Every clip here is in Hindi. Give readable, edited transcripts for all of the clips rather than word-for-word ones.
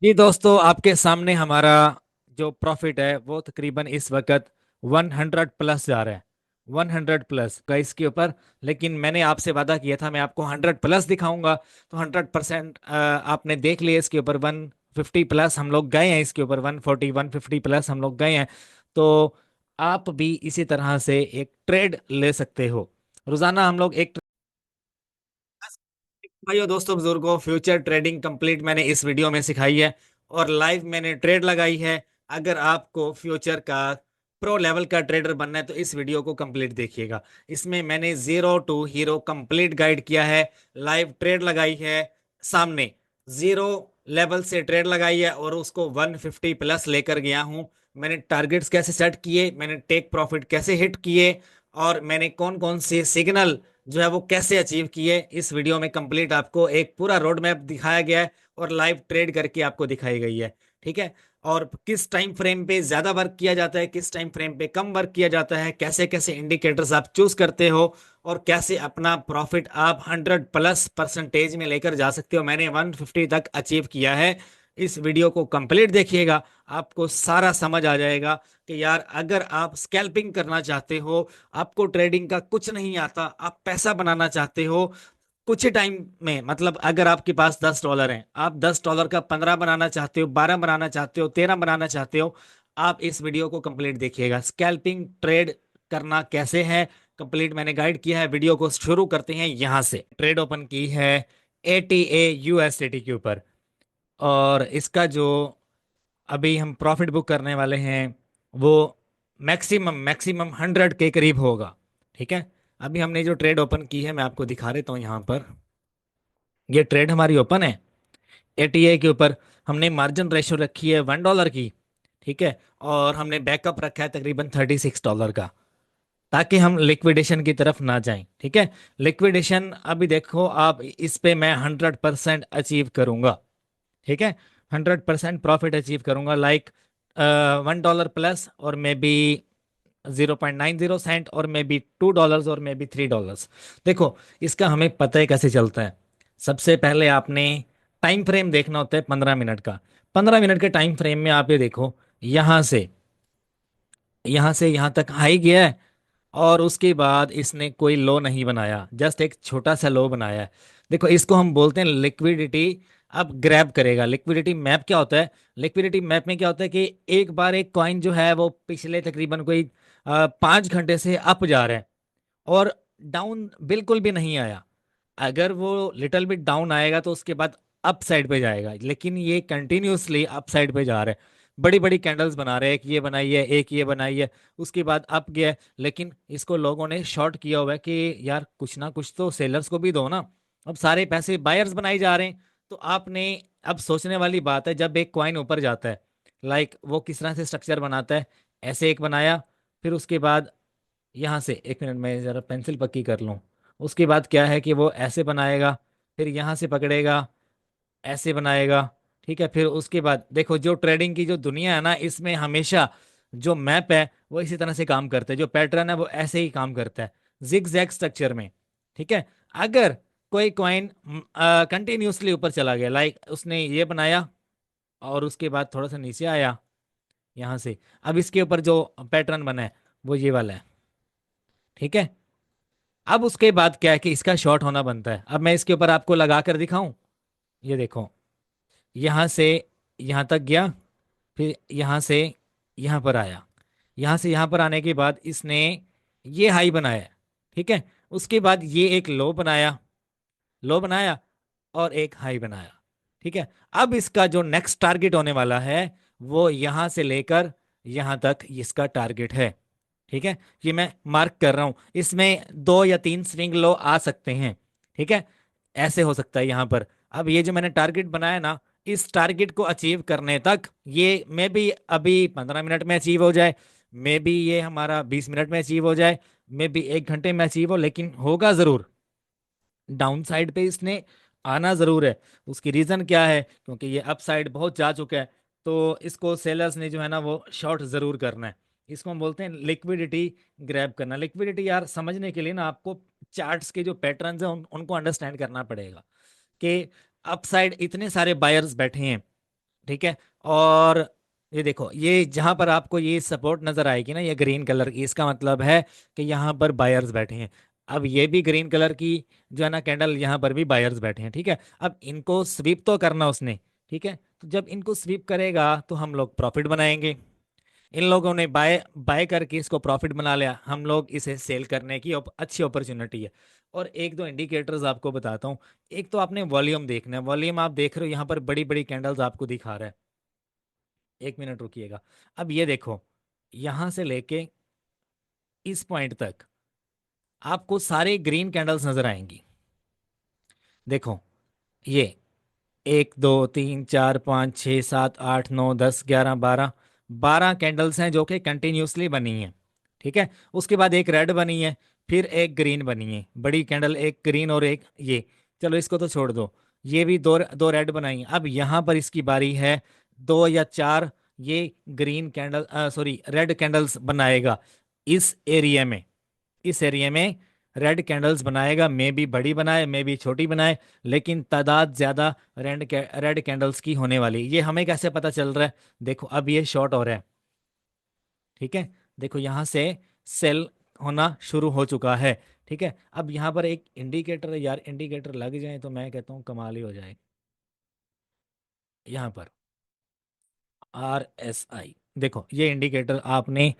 जी दोस्तों, आपके सामने हमारा जो प्रॉफिट है वो तकरीबन इस वक्त 100 प्लस जा रहा है। 100 प्लस का इसके ऊपर। लेकिन मैंने आपसे वादा किया था मैं आपको 100 प्लस दिखाऊंगा, तो 100% आपने देख लिया। इसके ऊपर 150 प्लस हम लोग गए हैं, इसके ऊपर 150 150 प्लस हम लोग गए हैं। तो आप भी इसी तरह से एक ट्रेड ले सकते हो। रोजाना हम लोग एक भाइयों दोस्तों बुजुर्गों, फ्यूचर ट्रेडिंग कंप्लीट मैंने इस वीडियो में सिखाई है और लाइव मैंने ट्रेड लगाई है। अगर आपको फ्यूचर का प्रो लेवल का ट्रेडर बनना है तो इस वीडियो को कंप्लीट देखिएगा। इसमें मैंने zero to hero complete guide किया है। लाइव ट्रेड लगाई है, सामने जीरो लेवल से ट्रेड लगाई है और उसको 150 प्लस लेकर गया हूं। मैंने टारगेट्स कैसे सेट किए, मैंने टेक प्रॉफिट कैसे हिट किए, और मैंने कौन कौन से सिग्नल जो है वो कैसे अचीव किए, इस वीडियो में कंप्लीट आपको एक पूरा रोड मैप दिखाया गया है और लाइव ट्रेड करके आपको दिखाई गई है। ठीक है। और किस टाइम फ्रेम पे ज्यादा वर्क किया जाता है, किस टाइम फ्रेम पे कम वर्क किया जाता है, कैसे कैसे इंडिकेटर्स आप चूज करते हो, और कैसे अपना प्रॉफिट आप 100 प्लस परसेंटेज में लेकर जा सकते हो। मैंने 150 तक अचीव किया है। इस वीडियो को कंप्लीट देखिएगा, आपको सारा समझ आ जाएगा कि यार अगर आप स्कैल्पिंग करना चाहते हो, आपको ट्रेडिंग का कुछ नहीं आता, आप पैसा बनाना चाहते हो कुछ ही टाइम में, मतलब अगर आपके पास $10 हैं, आप $10 का 15 बनाना चाहते हो, 12 बनाना चाहते हो, 13 बनाना चाहते हो, आप इस वीडियो को कंप्लीट देखिएगा। स्कैल्पिंग ट्रेड करना कैसे है कंप्लीट मैंने गाइड किया है। वीडियो को शुरू करते हैं। यहां से ट्रेड ओपन की है ATA USDT के ऊपर, और इसका जो अभी हम प्रॉफिट बुक करने वाले हैं वो मैक्सिमम मैक्सिमम 100 के करीब होगा। ठीक है। अभी हमने जो ट्रेड ओपन की है मैं आपको दिखा देता हूँ यहाँ पर। ये ट्रेड हमारी ओपन है ATA के ऊपर। हमने मार्जिन रेशो रखी है $1 की। ठीक है। और हमने बैकअप रखा है तकरीबन $36 का, ताकि हम लिक्विडेशन की तरफ ना जाएं। ठीक है। लिक्विडेशन अभी देखो आप, इस पे मैं 100% अचीव करूंगा। ठीक है। 100% प्रॉफिट अचीव करूंगा, लाइक $1 प्लस, और मे बी 0.90 सेंट, और मे बी $2, और मे बी $3। देखो, इसका हमें पता है कैसे चलता है। सबसे पहले आपने टाइम फ्रेम देखना होता है 15 मिनट का। 15 मिनट के टाइम फ्रेम में आप ये देखो, यहां से यहां तक हाई गया है, और उसके बाद इसने कोई लो नहीं बनाया, जस्ट एक छोटा सा लो बनाया है। देखो, इसको हम बोलते हैं लिक्विडिटी। अब ग्रैब करेगा। लिक्विडिटी मैप क्या होता है? लिक्विडिटी मैप में क्या होता है कि एक बार एक कॉइन जो है वो पिछले तकरीबन कोई 5 घंटे से अप जा रहा है और डाउन बिल्कुल भी नहीं आया। अगर वो लिटिल बिट डाउन आएगा तो उसके बाद अप साइड पे जाएगा, लेकिन ये कंटिन्यूअसली अप साइड पे जा रहा है। बड़ी बड़ी कैंडल्स बना रहे हैं, एक ये बनाई है, एक ये बनाई है, उसके बाद अप गया है। लेकिन इसको लोगों ने शॉर्ट किया हुआ है कि यार कुछ ना कुछ तो सेलर्स को भी दो ना। अब सारे पैसे बायर्स बनाए जा रहे हैं। तो आपने अब सोचने वाली बात है, जब एक कॉइन ऊपर जाता है, लाइक वो किस तरह से स्ट्रक्चर बनाता है। ऐसे एक बनाया, फिर उसके बाद यहाँ से, एक मिनट में ज़रा पेंसिल पक्की कर लूँ। उसके बाद क्या है कि वो ऐसे बनाएगा, फिर यहाँ से पकड़ेगा, ऐसे बनाएगा। ठीक है। फिर उसके बाद देखो, जो ट्रेडिंग की जो दुनिया है ना, इसमें हमेशा जो मैप है वो इसी तरह से काम करता है, जो पैटर्न है वो ऐसे ही काम करता है, जिग जैग स्ट्रक्चर में। ठीक है। अगर कोई कॉइन कंटिन्यूसली ऊपर चला गया, लाइक उसने ये बनाया और उसके बाद थोड़ा सा नीचे आया यहाँ से, अब इसके ऊपर जो पैटर्न बना है वो ये वाला है। ठीक है। अब उसके बाद क्या है कि इसका शॉर्ट होना बनता है। अब मैं इसके ऊपर आपको लगा कर दिखाऊं। ये देखो, यहां से यहां तक गया, फिर यहां से यहां पर आया, यहां से यहां पर आने के बाद इसने ये हाई बनाया। ठीक है। उसके बाद ये एक लो बनाया, लो बनाया, और एक हाई बनाया। ठीक है। अब इसका जो नेक्स्ट टारगेट होने वाला है वो यहां से लेकर यहां तक इसका टारगेट है। ठीक है। ये मैं मार्क कर रहा हूं, इसमें 2 या 3 स्विंग लो आ सकते हैं। ठीक है। ऐसे हो सकता है यहां पर। अब ये जो मैंने टारगेट बनाया ना, इस टारगेट को अचीव करने तक ये मे बी अभी 15 मिनट में अचीव हो जाए, मे बी ये हमारा 20 मिनट में अचीव हो जाए, मे बी 1 घंटे में अचीव हो, लेकिन होगा जरूर। डाउन साइड पे इसने आना जरूर है। उसकी रीजन क्या है? क्योंकि ये अप साइड बहुत जा चुका है, तो इसको सेलर्स ने जो है ना वो शॉर्ट जरूर करना है। इसको हम बोलते हैं लिक्विडिटी ग्रैब करना। लिक्विडिटी यार समझने के लिए ना आपको चार्ट्स के जो पैटर्न्स हैं उनको अंडरस्टैंड करना पड़ेगा कि अप साइड इतने सारे बायर्स बैठे हैं, ठीक है। और ये देखो, ये जहां पर आपको ये सपोर्ट नजर आएगी ना, ये ग्रीन कलर की, इसका मतलब है कि यहाँ पर बायर्स बैठे हैं। अब ये भी ग्रीन कलर की जो है ना कैंडल, यहाँ पर भी बायर्स बैठे हैं। ठीक है, अब इनको स्वीप तो करना उसने। ठीक है, तो जब इनको स्वीप करेगा तो हम लोग प्रॉफिट बनाएंगे। इन लोगों ने बाय बाय करके इसको प्रॉफिट बना लिया, हम लोग इसे सेल करने की अच्छी अपॉर्चुनिटी है। और एक दो इंडिकेटर्स आपको बताता हूँ। एक तो आपने वॉल्यूम देखना है, वॉल्यूम आप देख रहे हो यहाँ पर बड़ी बड़ी कैंडल्स आपको दिखा रहा है। एक मिनट रुकिएगा। अब ये देखो, यहां से लेके इस पॉइंट तक आपको सारे ग्रीन कैंडल्स नजर आएंगी। देखो, ये 1 2 3 4 5 6 7 8 9 10 11 12, 12 कैंडल्स हैं जो कि कंटिन्यूसली बनी हैं। ठीक है, उसके बाद एक रेड बनी है, फिर एक ग्रीन बनी है, बड़ी कैंडल एक ग्रीन और एक ये। चलो इसको तो छोड़ दो, ये भी दो दो रेड बनाई हैं। अब यहाँ पर इसकी बारी है, दो या चार ये green candle, sorry red candles बनाएगा इस एरिया में। इस एरिया में रेड कैंडल्स बनाएगा, मे बी बड़ी बनाए मे बी छोटी बनाए, लेकिन तादाद ज्यादा रेड कैंडल्स की होने वाली। ये हमें कैसे पता चल रहा है? देखो अब ये शॉर्ट हो रहा है। ठीक है, देखो यहां से सेल होना शुरू हो चुका है। ठीक है, अब यहाँ पर एक इंडिकेटर है यार, इंडिकेटर लग जाए तो मैं कहता हूँ कमाल ही हो जाए। यहाँ पर RSI, देखो ये इंडिकेटर आपने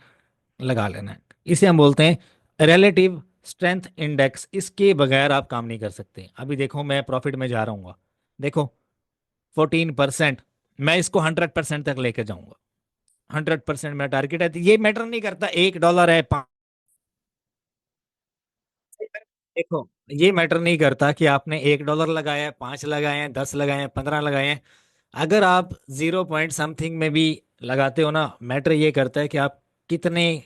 लगा लेना है। इसे हम बोलते हैं रिलेटिव स्ट्रेंथ इंडेक्स। इसके बगैर आप काम नहीं कर सकते। अभी देखो मैं प्रॉफिट में जा रहा हूँ, देखो 14%। मैं इसको 100% तक लेके जाऊंगा। 100% मेरा टारगेट है। तो ये मैटर नहीं करता $1 है, देखो ये मैटर नहीं करता कि आपने $1 लगाया है, 5 लगाए हैं, 10 लगाए हैं, 15 लगाए हैं। अगर आप 0 पॉइंट समथिंग में भी लगाते हो ना, मैटर ये करता है कि आप कितने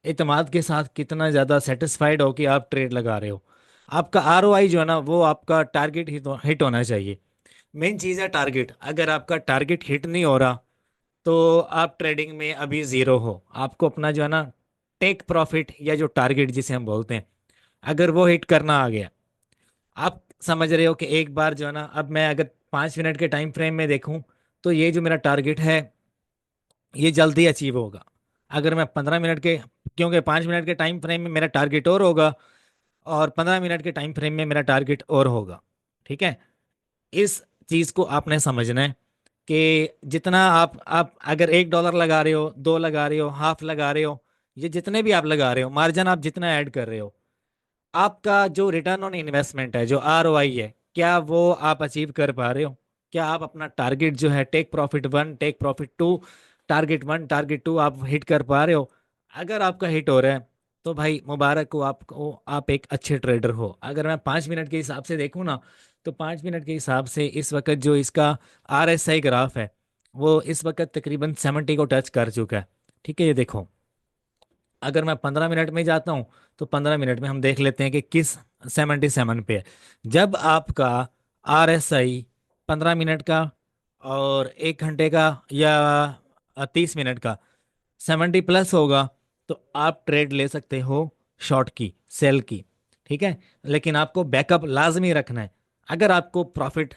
इतमाद के साथ, कितना ज़्यादा सेटिस्फाइड हो कि आप ट्रेड लगा रहे हो। आपका ROI जो है ना, वो आपका टारगेट हिट होना चाहिए। मेन चीज़ है टारगेट। अगर आपका टारगेट हिट नहीं हो रहा तो आप ट्रेडिंग में अभी ज़ीरो हो। आपको अपना जो है ना टेक प्रॉफिट या जो टारगेट जिसे हम बोलते हैं, अगर वो हिट करना आ गया, आप समझ रहे हो कि एक बार जो है ना, अब मैं अगर 5 मिनट के टाइम फ्रेम में देखूं तो ये जो मेरा टारगेट है ये जल्दी अचीव होगा। अगर मैं 15 मिनट के, क्योंकि 5 मिनट के टाइम फ्रेम में मेरा टारगेट और होगा और 15 मिनट के टाइम फ्रेम में मेरा टारगेट और होगा। ठीक है, इस चीज को आपने समझना है कि जितना आप अगर $1 लगा रहे हो, दो लगा रहे हो, हाफ लगा रहे हो, ये जितने भी आप लगा रहे हो, मार्जिन आप जितना ऐड कर रहे हो, आपका जो रिटर्न ऑन इन्वेस्टमेंट है, जो ROI है, क्या वो आप अचीव कर पा रहे हो? क्या आप अपना टारगेट जो है take profit 1, take profit 2, target 1 target 2 आप हिट कर पा रहे हो? अगर आपका हिट हो रहा है तो भाई मुबारक हो आपको, आप एक अच्छे ट्रेडर हो। अगर मैं 5 मिनट के हिसाब से देखूँ ना, तो 5 मिनट के हिसाब से इस वक्त जो इसका RSI ग्राफ है, वो इस वक्त तकरीबन 70 को टच कर चुका है। ठीक है, ये देखो, अगर मैं 15 मिनट में जाता हूँ तो 15 मिनट में हम देख लेते हैं कि किस 77 पे है। जब आपका RSI 15 मिनट का और 1 घंटे का या 30 मिनट का 70 प्लस होगा, तो आप ट्रेड ले सकते हो शॉर्ट की, सेल की। ठीक है, लेकिन आपको बैकअप लाजमी रखना है। अगर आपको प्रॉफिट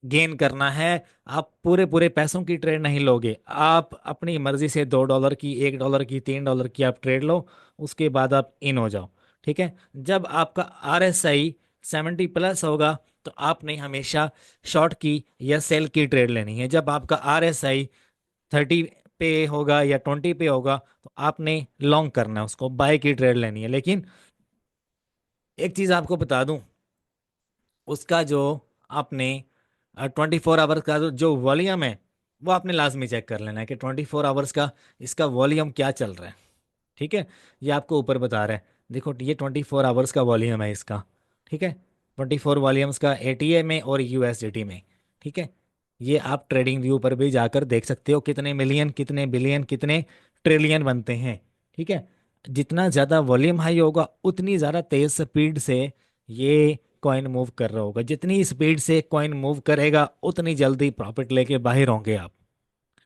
गेन करना है, आप पूरे पूरे पैसों की ट्रेड नहीं लोगे। आप अपनी मर्जी से $2 की, $1 की, $3 की आप ट्रेड लो, उसके बाद आप इन हो जाओ। ठीक है, जब आपका RSI 70 प्लस होगा तो आपने हमेशा शॉर्ट की या सेल की ट्रेड लेनी है। जब आपका RSI 30 पे होगा या 20 पे होगा तो आपने लॉन्ग करना है, उसको बाय की ट्रेड लेनी है। लेकिन एक चीज आपको बता दूं, उसका जो आपने 24 आवर्स का जो वॉल्यूम है, वो आपने लाजमी चेक कर लेना है कि 24 आवर्स का इसका वॉल्यूम क्या चल रहा है। ठीक है, ये आपको ऊपर बता रहा है। देखो ये 24 आवर्स का वॉल्यूम है इसका। ठीक है, 24 वॉल्यूम्स का ATA में और USDT में। ठीक है, ये आप ट्रेडिंग व्यू पर भी जाकर देख सकते हो कितने मिलियन, कितने बिलियन, कितने ट्रिलियन बनते हैं। ठीक है, जितना ज़्यादा वॉल्यूम हाई होगा उतनी ज़्यादा तेज स्पीड से ये कॉइन मूव कर रहा होगा। जितनी स्पीड से कॉइन मूव करेगा उतनी जल्दी प्रॉफिट लेके बाहर होंगे आप।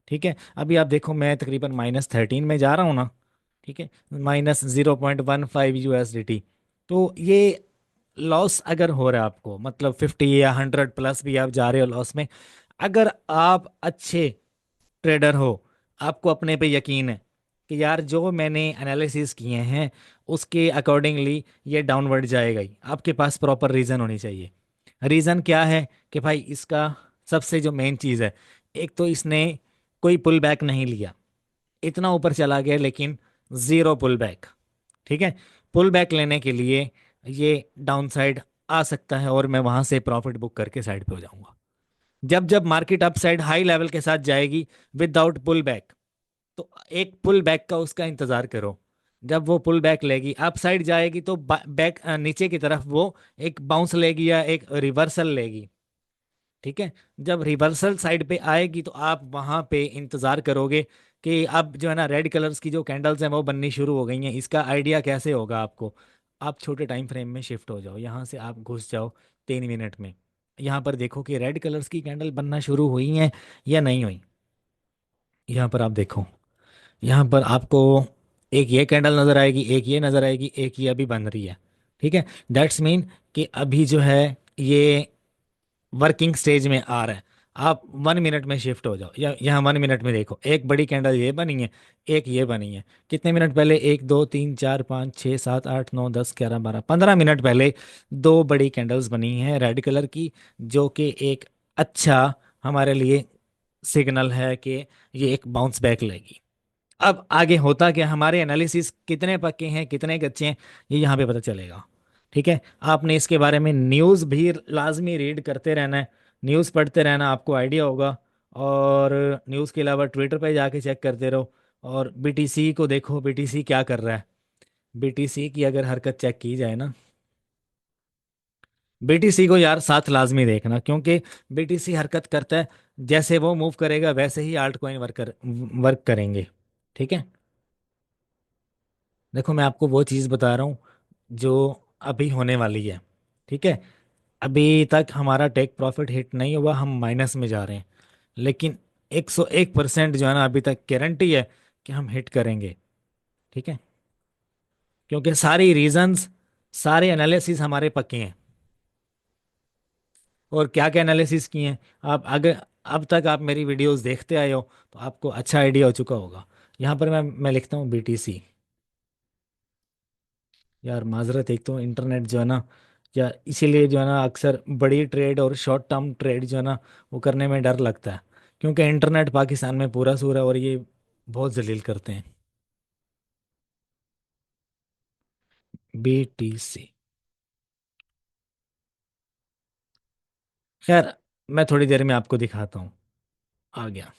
ठीक है, अभी आप देखो मैं तकरीबन -13 में जा रहा हूँ ना। ठीक है, -0.15 USDT। तो ये लॉस अगर हो रहा है आपको, मतलब 50 या 100 प्लस भी आप जा रहे हो लॉस में, अगर आप अच्छे ट्रेडर हो, आपको अपने पे यकीन है कि यार जो मैंने एनालिसिस किए हैं उसके अकॉर्डिंगली ये डाउनवर्ड जाएगा ही, आपके पास प्रॉपर रीज़न होनी चाहिए। रीज़न क्या है कि भाई इसका सबसे जो मेन चीज़ है, एक तो इसने कोई पुल बैक नहीं लिया, इतना ऊपर चला गया लेकिन ज़ीरो पुल बैक। ठीक है, पुल बैक लेने के लिए ये डाउन साइड आ सकता है और मैं वहां से प्रॉफिट बुक करके साइड पे हो जाऊंगा। जब जब market up side high level के साथ जाएगी विदाउट पुल बैक, तो एक पुल बैक का उसका इंतजार करो। जब वो पुल बैक लेगी अप साइड जाएगी तो बैक नीचे की तरफ वो एक बाउंस लेगी या एक रिवर्सल लेगी। ठीक है, जब रिवर्सल साइड पे आएगी तो आप वहां पे इंतजार करोगे कि अब जो है ना रेड कलर्स की जो कैंडल्स हैं वो बननी शुरू हो गई हैं। इसका आइडिया कैसे होगा आपको, आप छोटे टाइम फ्रेम में शिफ्ट हो जाओ, यहाँ से आप घुस जाओ 3 मिनट में। यहाँ पर देखो कि रेड कलर्स की कैंडल बनना शुरू हुई हैं या नहीं हुई। यहाँ पर आप देखो, यहाँ पर आपको एक ये कैंडल नजर आएगी, एक ये नजर आएगी, एक ये अभी बन रही है। ठीक है, दैट्स मीन कि अभी जो है ये वर्किंग स्टेज में आ रहा है। आप 1 मिनट में शिफ्ट हो जाओ, या यहाँ 1 मिनट में देखो एक बड़ी कैंडल ये बनी है, एक ये बनी है। कितने मिनट पहले, 1 2 3 4 5 6 7 8 9 10 11 12 15 मिनट पहले दो बड़ी कैंडल्स बनी हैं रेड कलर की, जो कि एक अच्छा हमारे लिए सिग्नल है कि ये एक बाउंस बैक लेगी। अब आगे होता क्या, हमारे एनालिसिस कितने पक्के हैं कितने कच्चे हैं ये यहाँ पे पता चलेगा। ठीक है, आपने इसके बारे में न्यूज़ भी लाजमी रीड करते रहना है, न्यूज़ पढ़ते रहना, आपको आइडिया होगा। और न्यूज़ के अलावा ट्विटर पे जाके चेक करते रहो, और बीटीसी को देखो बीटीसी क्या कर रहा है। बीटीसी की अगर हरकत चेक की जाए ना, बीटीसी को यार साथ लाजमी देखना, क्योंकि बीटीसी हरकत करता है, जैसे वो मूव करेगा वैसे ही आल्ट कॉइन वर्क करेंगे। ठीक है, देखो मैं आपको वो चीज़ बता रहा हूँ जो अभी होने वाली है। ठीक है, अभी तक हमारा टेक प्रॉफिट हिट नहीं हुआ, हम माइनस में जा रहे हैं, लेकिन 101% जो है ना अभी तक गारंटी है कि हम हिट करेंगे। ठीक है, क्योंकि सारी रीजंस, सारे एनालिसिस हमारे पक्के हैं। और क्या क्या एनालिसिस किए हैं आप, अगर अब तक आप मेरी वीडियोस देखते आए हो तो आपको अच्छा आइडिया हो चुका होगा। यहाँ पर मैं लिखता हूँ बीटीसी। यार माजरत, एक तो इंटरनेट जो है ना, या इसीलिए जो है ना अक्सर बड़ी ट्रेड और शॉर्ट टर्म ट्रेड जो है ना वो करने में डर लगता है, क्योंकि इंटरनेट पाकिस्तान में पूरा सूर है और ये बहुत जलील करते हैं। बीटीसी, खैर मैं थोड़ी देर में आपको दिखाता हूँ। आ गया,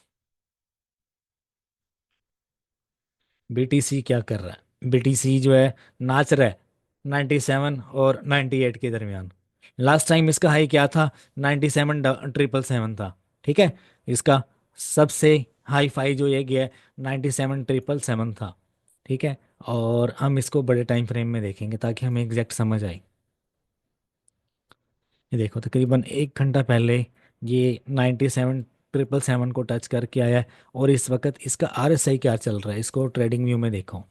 बीटीसी क्या कर रहा है। बीटीसी जो है नाच रहा है 97 और 98 के दरमियान। लास्ट टाइम इसका हाई क्या था, 97,777 था। ठीक है, इसका सबसे हाई फाई जो ये गया है 97,777 था। ठीक है, और हम इसको बड़े टाइम फ्रेम में देखेंगे ताकि हमें एग्जैक्ट समझ आए। ये देखो तकरीबन 1 घंटा पहले ये 97,777 को टच करके आया है, और इस वक्त इसका आरएसआई क्या चल रहा है, इसको ट्रेडिंग व्यू में देखो।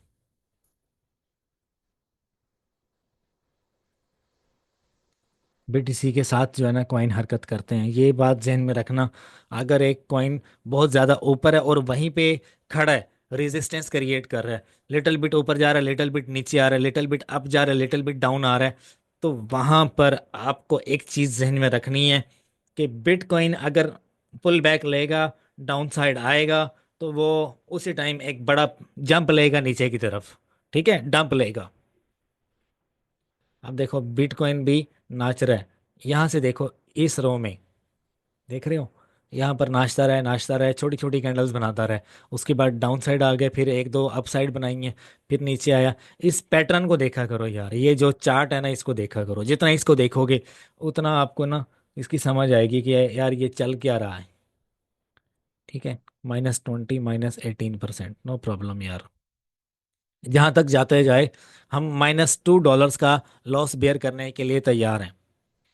बीटीसी के साथ जो है ना कॉइन हरकत करते हैं, ये बात जहन में रखना। अगर एक कॉइन बहुत ज़्यादा ऊपर है और वहीं पे खड़ा है, रेजिस्टेंस क्रिएट कर रहा है, लिटिल बिट ऊपर जा रहा है, लिटिल बिट नीचे आ रहा है, लिटिल बिट अप जा रहा है, लिटिल बिट डाउन आ रहा है, तो वहाँ पर आपको एक चीज़ जहन में रखनी है कि बिटकॉइन अगर पुल बैक लेगा, डाउन साइड आएगा, तो वो उसी टाइम एक बड़ा जंप लेगा नीचे की तरफ। ठीक है, डंप लेगा। अब देखो बिटकॉइन भी नाच रहा है, यहाँ से देखो इस रो में, देख रहे हो, यहाँ पर नाचता रहा है, छोटी छोटी कैंडल्स बनाता रहा है। उसके बाद डाउन साइड आ गए, फिर एक दो अप साइड बनाएंगे, फिर नीचे आया। इस पैटर्न को देखा करो यार, ये जो चार्ट है ना इसको देखा करो, जितना इसको देखोगे उतना आपको ना इसकी समझ आएगी कि यार ये चल क्या रहा है। ठीक है, -20 -18%, नो प्रॉब्लम यार, जहाँ तक जाते जाए हम -$2 का लॉस बेयर करने के लिए तैयार हैं।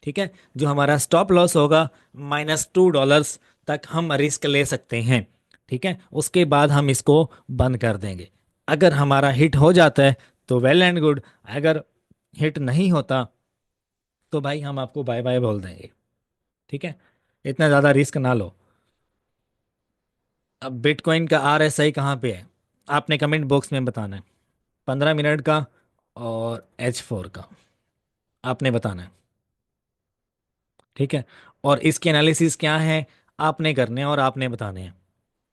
ठीक है, जो हमारा स्टॉप लॉस होगा -$2 तक हम रिस्क ले सकते हैं। ठीक है, उसके बाद हम इसको बंद कर देंगे। अगर हमारा हिट हो जाता है तो वेल एंड गुड, अगर हिट नहीं होता तो भाई हम आपको बाय बाय बोल देंगे। ठीक है, इतना ज़्यादा रिस्क ना लो। अब बिटकॉइन का RSI कहाँ पे है, आपने कमेंट बॉक्स में बताना है। 15 मिनट का और H4 का आपने बताना है। ठीक है। और इसके एनालिसिस क्या है आपने करने हैं और आपने बताने हैं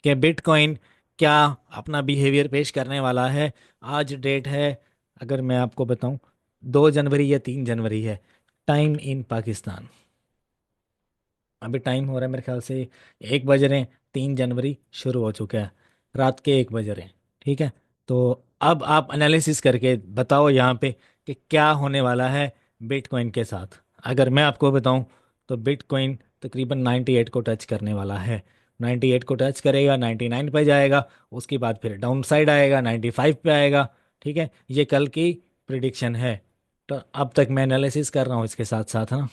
कि बिटकॉइन क्या अपना बिहेवियर पेश करने वाला है। आज डेट है, अगर मैं आपको बताऊं, 2 जनवरी या 3 जनवरी है। टाइम इन पाकिस्तान, अभी टाइम हो रहा है मेरे ख्याल से 1 बज रहे हैं। 3 जनवरी शुरू हो चुका है, रात के 1 बज रहे हैं। ठीक है। तो अब आप एनालिसिस करके बताओ यहाँ पे कि क्या होने वाला है बिटकॉइन के साथ। अगर मैं आपको बताऊं तो बिटकॉइन तकरीबन 98 को टच करने वाला है। 98 को टच करेगा, 99 पे जाएगा, उसके बाद फिर डाउन साइड आएगा, 95 पे आएगा। ठीक है, ये कल की प्रिडिक्शन है। तो अब तक मैं एनालिसिस कर रहा हूँ इसके साथ साथ ना।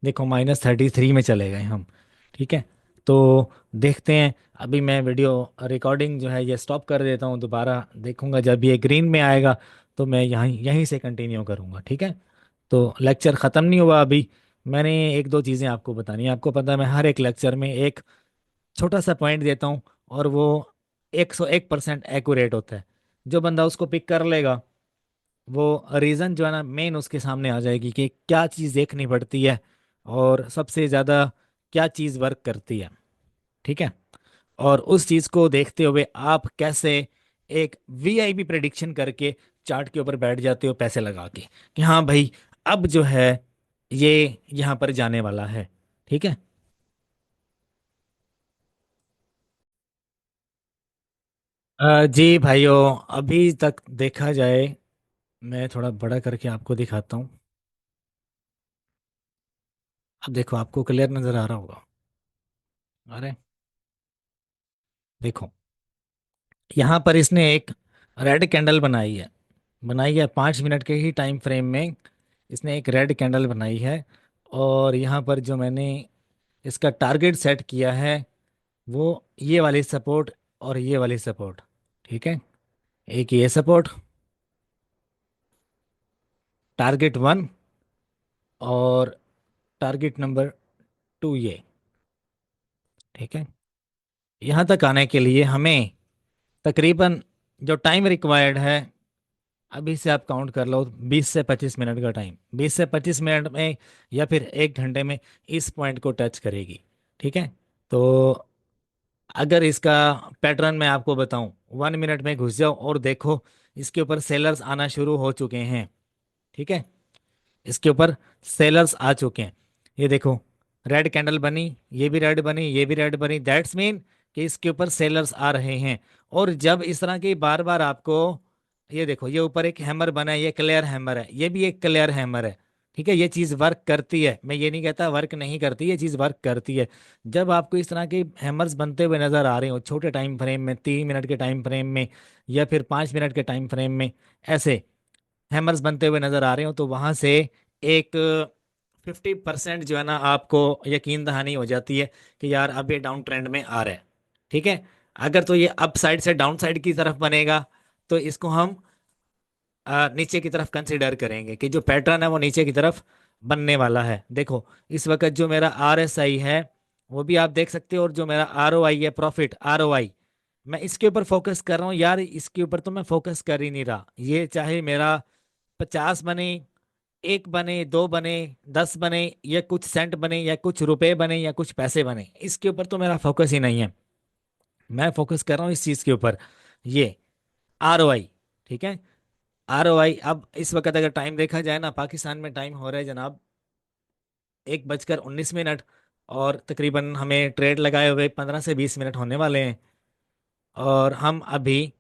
देखो -33 में चले गए हम। ठीक है। तो देखते हैं, अभी मैं वीडियो रिकॉर्डिंग जो है ये स्टॉप कर देता हूँ, दोबारा देखूंगा जब ये ग्रीन में आएगा तो मैं यहीं यहीं से कंटिन्यू करूँगा। ठीक है। तो लेक्चर ख़त्म नहीं हुआ अभी, मैंने एक दो चीज़ें आपको बतानी है। आपको पता है मैं हर एक लेक्चर में एक छोटा सा पॉइंट देता हूँ और वो 101% एक्यूरेट होता है। जो बंदा उसको पिक कर लेगा, वो रीज़न जो है ना मेन उसके सामने आ जाएगी कि क्या चीज़ देखनी पड़ती है और सबसे ज़्यादा क्या चीज़ वर्क करती है। ठीक है। और उस चीज़ को देखते हुए आप कैसे एक VIP प्रेडिक्शन करके चार्ट के ऊपर बैठ जाते हो पैसे लगा के कि हाँ भाई अब जो है ये यहाँ पर जाने वाला है। ठीक है। जी भाइयों, अभी तक देखा जाए, मैं थोड़ा बड़ा करके आपको दिखाता हूँ। अब देखो आपको क्लियर नज़र आ रहा होगा। अरे देखो, यहाँ पर इसने एक रेड कैंडल बनाई है 5 मिनट के ही टाइम फ्रेम में। इसने एक रेड कैंडल बनाई है और यहाँ पर जो मैंने इसका टारगेट सेट किया है वो ये वाली सपोर्ट और ये वाली सपोर्ट। ठीक है। एक ये सपोर्ट, टारगेट 1, और टारगेट नंबर 2 ये। ठीक है। यहाँ तक आने के लिए हमें तकरीबन जो टाइम रिक्वायर्ड है, अभी से आप काउंट कर लो, 20 से 25 मिनट का टाइम। 20 से 25 मिनट में या फिर 1 घंटे में इस पॉइंट को टच करेगी। ठीक है। तो अगर इसका पैटर्न मैं आपको बताऊं, 1 मिनट में घुस जाओ और देखो इसके ऊपर सेलर्स आना शुरू हो चुके हैं। ठीक है। इसके ऊपर सेलर्स आ चुके हैं। ये देखो, रेड कैंडल बनी, ये भी रेड बनी, ये भी रेड बनी, दैट्स मीन कि इसके ऊपर सेलर्स आ रहे हैं। और जब इस तरह की बार बार आपको, ये देखो ये ऊपर एक हैमर बना है, ये क्लियर हैमर है, ये भी एक क्लियर हैमर है। ठीक है। ये चीज़ वर्क करती है, मैं ये नहीं कहता वर्क नहीं करती, ये चीज़ वर्क करती है। जब आपको इस तरह के हैमर्स बनते हुए नजर आ रहे हो छोटे टाइम फ्रेम में, 3 मिनट के टाइम फ्रेम में या फिर 5 मिनट के टाइम फ्रेम में, ऐसे हैमर्स बनते हुए नजर आ रहे हो, तो वहां से एक 50% जो है ना आपको यकीन दहानी हो जाती है कि यार अब ये डाउन ट्रेंड में आ रहा है। ठीक है। अगर तो ये अप साइड से डाउन साइड की तरफ बनेगा तो इसको हम नीचे की तरफ कंसिडर करेंगे कि जो पैटर्न है वो नीचे की तरफ बनने वाला है। देखो इस वक्त जो मेरा RSI है वो भी आप देख सकते हो, और जो मेरा ROI है, प्रॉफिट ROI, मैं इसके ऊपर फोकस कर रहा हूँ यार। इसके ऊपर तो मैं फोकस कर ही नहीं रहा, ये चाहे मेरा 50 बने, 1 बने, 2 बने, 10 बने, या कुछ सेंट बने, या कुछ रुपए बने, या कुछ पैसे बने, इसके ऊपर तो मेरा फोकस ही नहीं है। मैं फोकस कर रहा हूँ इस चीज़ के ऊपर, ये ROI। ठीक है। ROI, अब इस वक्त अगर टाइम देखा जाए ना, पाकिस्तान में टाइम हो रहा है जनाब 1 बजकर 19 मिनट, और तकरीबन हमें ट्रेड लगाए हुए 15 से 20 मिनट होने वाले हैं। और हम अभी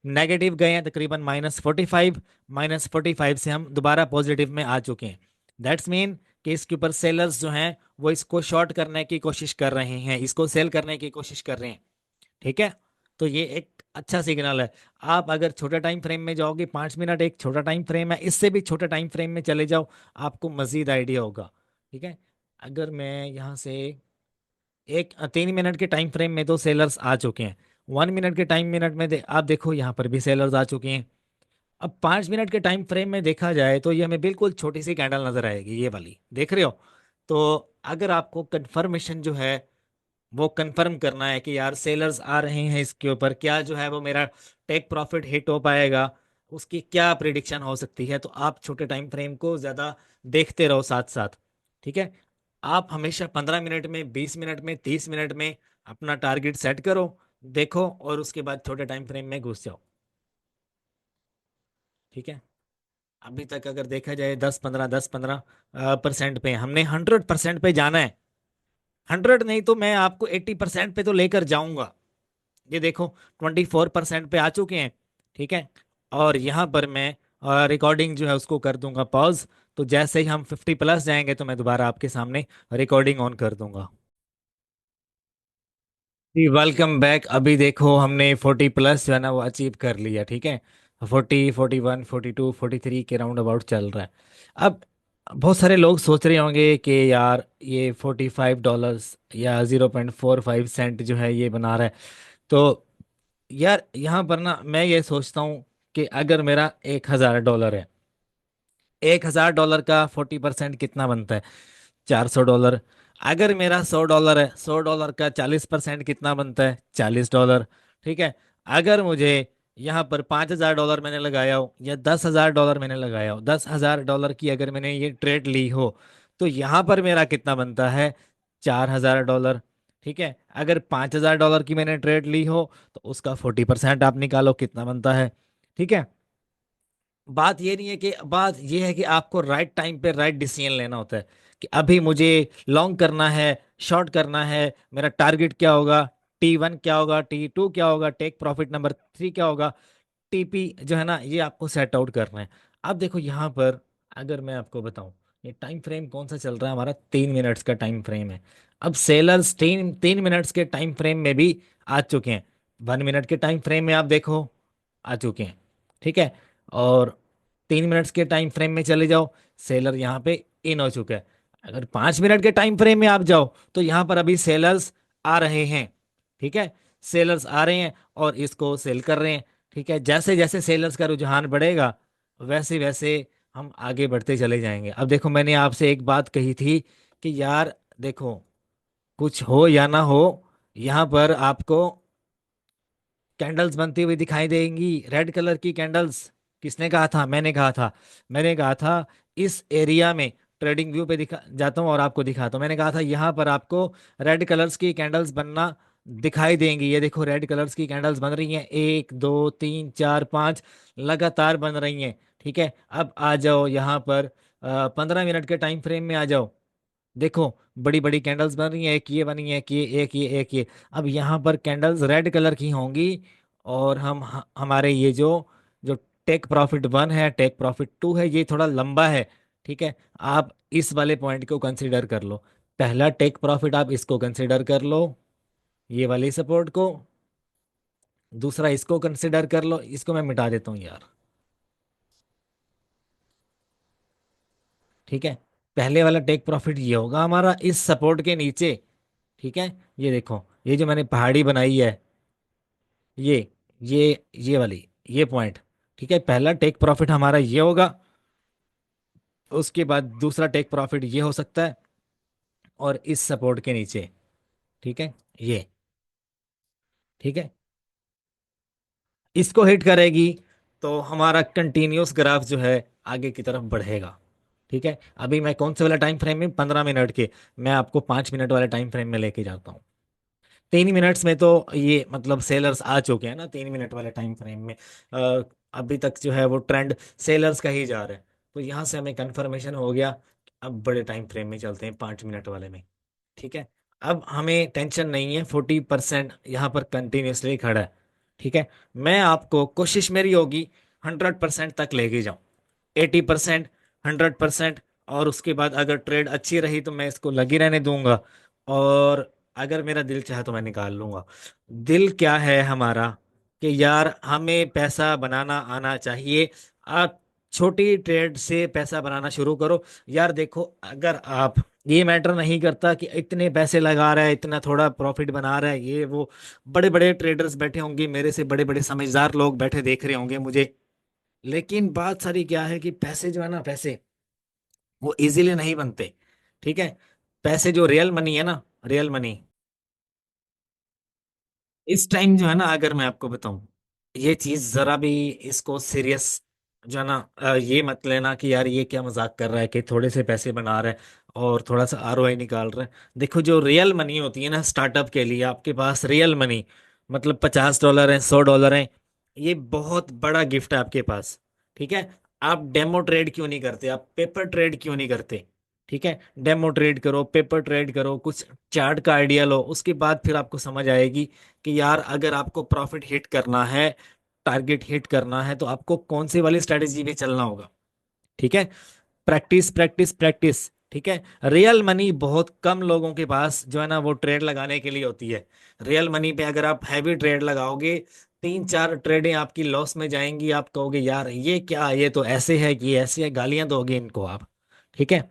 नेगेटिव गए हैं तकरीबन -45। -45 से हम दोबारा पॉजिटिव में आ चुके हैं। दैट्स मीन कि इसके ऊपर सेलर्स जो हैं वो इसको शॉर्ट करने की कोशिश कर रहे हैं, इसको सेल करने की कोशिश कर रहे हैं। ठीक है। तो ये एक अच्छा सिग्नल है। आप अगर छोटे टाइम फ्रेम में जाओगे, 5 मिनट एक छोटा टाइम फ्रेम है, इससे भी छोटे टाइम फ्रेम में चले जाओ, आपको मजीद आइडिया होगा। ठीक है। अगर मैं यहाँ से एक 3 मिनट के टाइम फ्रेम में तो सेलर्स आ चुके हैं। 1 मिनट के टाइम मिनट में आप देखो यहाँ पर भी सेलर्स आ चुके हैं। अब 5 मिनट के टाइम फ्रेम में देखा जाए तो ये हमें बिल्कुल छोटी सी कैंडल नजर आएगी, ये वाली देख रहे हो। तो अगर आपको कंफर्मेशन जो है वो कंफर्म करना है कि यार सेलर्स आ रहे हैं इसके ऊपर, क्या जो है वो मेरा टेक प्रॉफिट हिट हो पाएगा, उसकी क्या प्रिडिक्शन हो सकती है। तो आप छोटे टाइम फ्रेम को ज़्यादा देखते रहो साथ साथ। ठीक है, आप हमेशा 15 मिनट में, 20 मिनट में, 30 मिनट में अपना टारगेट सेट करो, देखो, और उसके बाद छोटे टाइम फ्रेम में घुस जाओ। ठीक है, अभी तक अगर देखा जाए 10-15 परसेंट पे, हमने 100% पे जाना है। 100 नहीं तो मैं आपको 80% पे तो लेकर जाऊंगा। ये देखो 24% पे आ चुके हैं। ठीक है, और यहाँ पर मैं रिकॉर्डिंग जो है उसको कर दूंगा पॉज। तो जैसे ही हम 50 प्लस जाएंगे तो मैं दोबारा आपके सामने रिकॉर्डिंग ऑन कर दूंगा। जी वेलकम बैक। अभी देखो हमने 40 प्लस जो है ना वो अचीव कर लिया। ठीक है, 40, 41, 42, 43 के राउंड अबाउट चल रहा है। अब बहुत सारे लोग सोच रहे होंगे कि यार ये $45 या 0.45 सेंट जो है ये बना रहा है। तो यार यहाँ पर ना मैं ये सोचता हूँ कि अगर मेरा $1,000 है, $1,000 का 40% कितना बनता है? $400। अगर मेरा $100 है, $100 का 40% कितना बनता है? $40। ठीक है, अगर मुझे यहाँ पर $5,000 मैंने लगाया हो या $10,000 मैंने लगाया हो, $10,000 की अगर मैंने ये ट्रेड ली हो, तो यहाँ पर मेरा कितना बनता है? $4,000। ठीक है, अगर $5,000 की मैंने ट्रेड ली हो तो उसका 40% आप निकालो कितना बनता है। ठीक है, बात ये नहीं है कि, बात ये है कि आपको राइट टाइम पे राइट डिसीजन लेना होता है कि अभी मुझे लॉन्ग करना है, शॉर्ट करना है, मेरा टारगेट क्या होगा, T1 क्या होगा, T2 क्या होगा, टेक प्रॉफिट नंबर 3 क्या होगा, टीपी जो है ना ये आपको सेट आउट करना है। अब देखो यहाँ पर अगर मैं आपको बताऊं, ये टाइम फ्रेम कौन सा चल रहा है हमारा? 3 मिनट्स का टाइम फ्रेम है। अब सेलर्स 3 3 मिनट्स के टाइम फ्रेम में भी आ चुके हैं, 1 मिनट के टाइम फ्रेम में आप देखो आ चुके हैं। ठीक है, और 3 मिनट्स के टाइम फ्रेम में चले जाओ, सेलर यहाँ पे इन हो चुका है। अगर 5 मिनट के टाइम फ्रेम में आप जाओ तो यहाँ पर अभी सेलर्स आ रहे हैं। ठीक है, सेलर्स आ रहे हैं और इसको सेल कर रहे हैं। ठीक है, जैसे जैसे सेलर्स का रुझान बढ़ेगा वैसे वैसे हम आगे बढ़ते चले जाएंगे। अब देखो मैंने आपसे एक बात कही थी कि यार देखो, कुछ हो या ना हो, यहाँ पर आपको कैंडल्स बनती हुई दिखाई देंगी, रेड कलर की कैंडल्स। किसने कहा था? मैंने कहा था। मैंने कहा था इस एरिया में, ट्रेडिंग व्यू पे दिखा जाता हूँ और आपको दिखाता हूँ, मैंने कहा था यहाँ पर आपको रेड कलर्स की कैंडल्स बनना दिखाई देंगी। ये देखो रेड कलर्स की कैंडल्स बन रही हैं, 1, 2, 3, 4, 5 लगातार बन रही हैं। ठीक है, अब आ जाओ यहाँ पर 15 मिनट के टाइम फ्रेम में आ जाओ। देखो बड़ी बड़ी कैंडल्स बन रही हैं, एक ये बनी है, एक ये। अब यहाँ पर कैंडल्स रेड कलर की होंगी, और हमारे ये जो जो टेक प्रॉफिट 1 है, टेक प्रॉफिट 2 है, ये थोड़ा लंबा है। ठीक है, आप इस वाले पॉइंट को कंसीडर कर लो। पहला टेक प्रॉफिट आप इसको कंसीडर कर लो, ये वाली सपोर्ट को। दूसरा इसको कंसीडर कर लो, इसको मैं मिटा देता हूँ यार। ठीक है, पहले वाला टेक प्रॉफिट ये होगा हमारा इस सपोर्ट के नीचे। ठीक है, ये देखो ये जो मैंने पहाड़ी बनाई है, ये ये वाली, ये पॉइंट। ठीक है, पहला टेक प्रॉफिट हमारा ये होगा, उसके बाद दूसरा टेक प्रॉफिट ये हो सकता है, और इस सपोर्ट के नीचे। ठीक है, ये। ठीक है, इसको हिट करेगी तो हमारा कंटिन्यूस ग्राफ जो है आगे की तरफ बढ़ेगा। ठीक है, अभी मैं कौन से वाला टाइम फ्रेम में, 15 मिनट के, मैं आपको 5 मिनट वाले टाइम फ्रेम में लेके जाता हूँ। 3 मिनट्स में तो ये मतलब सेलर्स आ चुके हैं ना, 3 मिनट वाले टाइम फ्रेम में अभी तक जो है वो ट्रेंड सेलर्स का ही जा रहा है। तो यहाँ से हमें कंफर्मेशन हो गया। अब बड़े टाइम फ्रेम में चलते हैं, 5 मिनट वाले में। ठीक है, अब हमें टेंशन नहीं है, 40% यहाँ पर कंटिन्यूसली खड़ा है। ठीक है, मैं आपको, कोशिश मेरी होगी 100% तक लेके जाऊँ, 80%, 100%। और उसके बाद अगर ट्रेड अच्छी रही तो मैं इसको लगी रहने दूंगा, और अगर मेरा दिल चाहे तो मैं निकाल लूंगा। दिल क्या है हमारा कि यार हमें पैसा बनाना आना चाहिए। आप छोटी ट्रेड से पैसा बनाना शुरू करो। यार देखो, अगर आप, ये मैटर नहीं करता कि इतने पैसे लगा रहा है, इतना थोड़ा प्रॉफिट बना रहा है, ये वो, बड़े बड़े ट्रेडर्स बैठे होंगे मेरे से, बड़े बड़े समझदार लोग बैठे देख रहे होंगे मुझे। लेकिन बात सारी क्या है कि पैसे जो है ना, पैसे वो इजीली नहीं बनते। ठीक है, पैसे जो रियल मनी है ना, रियल मनी इस टाइम जो है ना, अगर मैं आपको बताऊं, ये चीज जरा भी इसको सीरियस जो है ना, ये मत लेना कि यार ये क्या मजाक कर रहा है कि थोड़े से पैसे बना रहा है और थोड़ा सा आरओआई निकाल रहा है। देखो, जो रियल मनी होती है ना स्टार्टअप के लिए, आपके पास रियल मनी मतलब $50 है, $100 है, ये बहुत बड़ा गिफ्ट है आपके पास। ठीक है, आप डेमो ट्रेड क्यों नहीं करते, आप पेपर ट्रेड क्यों नहीं करते? ठीक है, डेमो ट्रेड करो, पेपर ट्रेड करो, कुछ चार्ट का आइडिया लो, उसके बाद फिर आपको समझ आएगी कि यार अगर आपको प्रॉफिट हिट करना है, टारगेट हिट करना है, तो आपको कौन सी वाली स्ट्रेटेजी पे चलना होगा। ठीक है, प्रैक्टिस प्रैक्टिस प्रैक्टिस। ठीक है, रियल मनी बहुत कम लोगों के पास जो है ना वो ट्रेड लगाने के लिए होती है। रियल मनी पे अगर आप हैवी ट्रेड लगाओगे, 3 4 ट्रेडें आपकी लॉस में जाएंगी, आप कहोगे यार ये क्या, ये तो ऐसे है कि ऐसे है, गालियां दोगे इनको आप। ठीक है,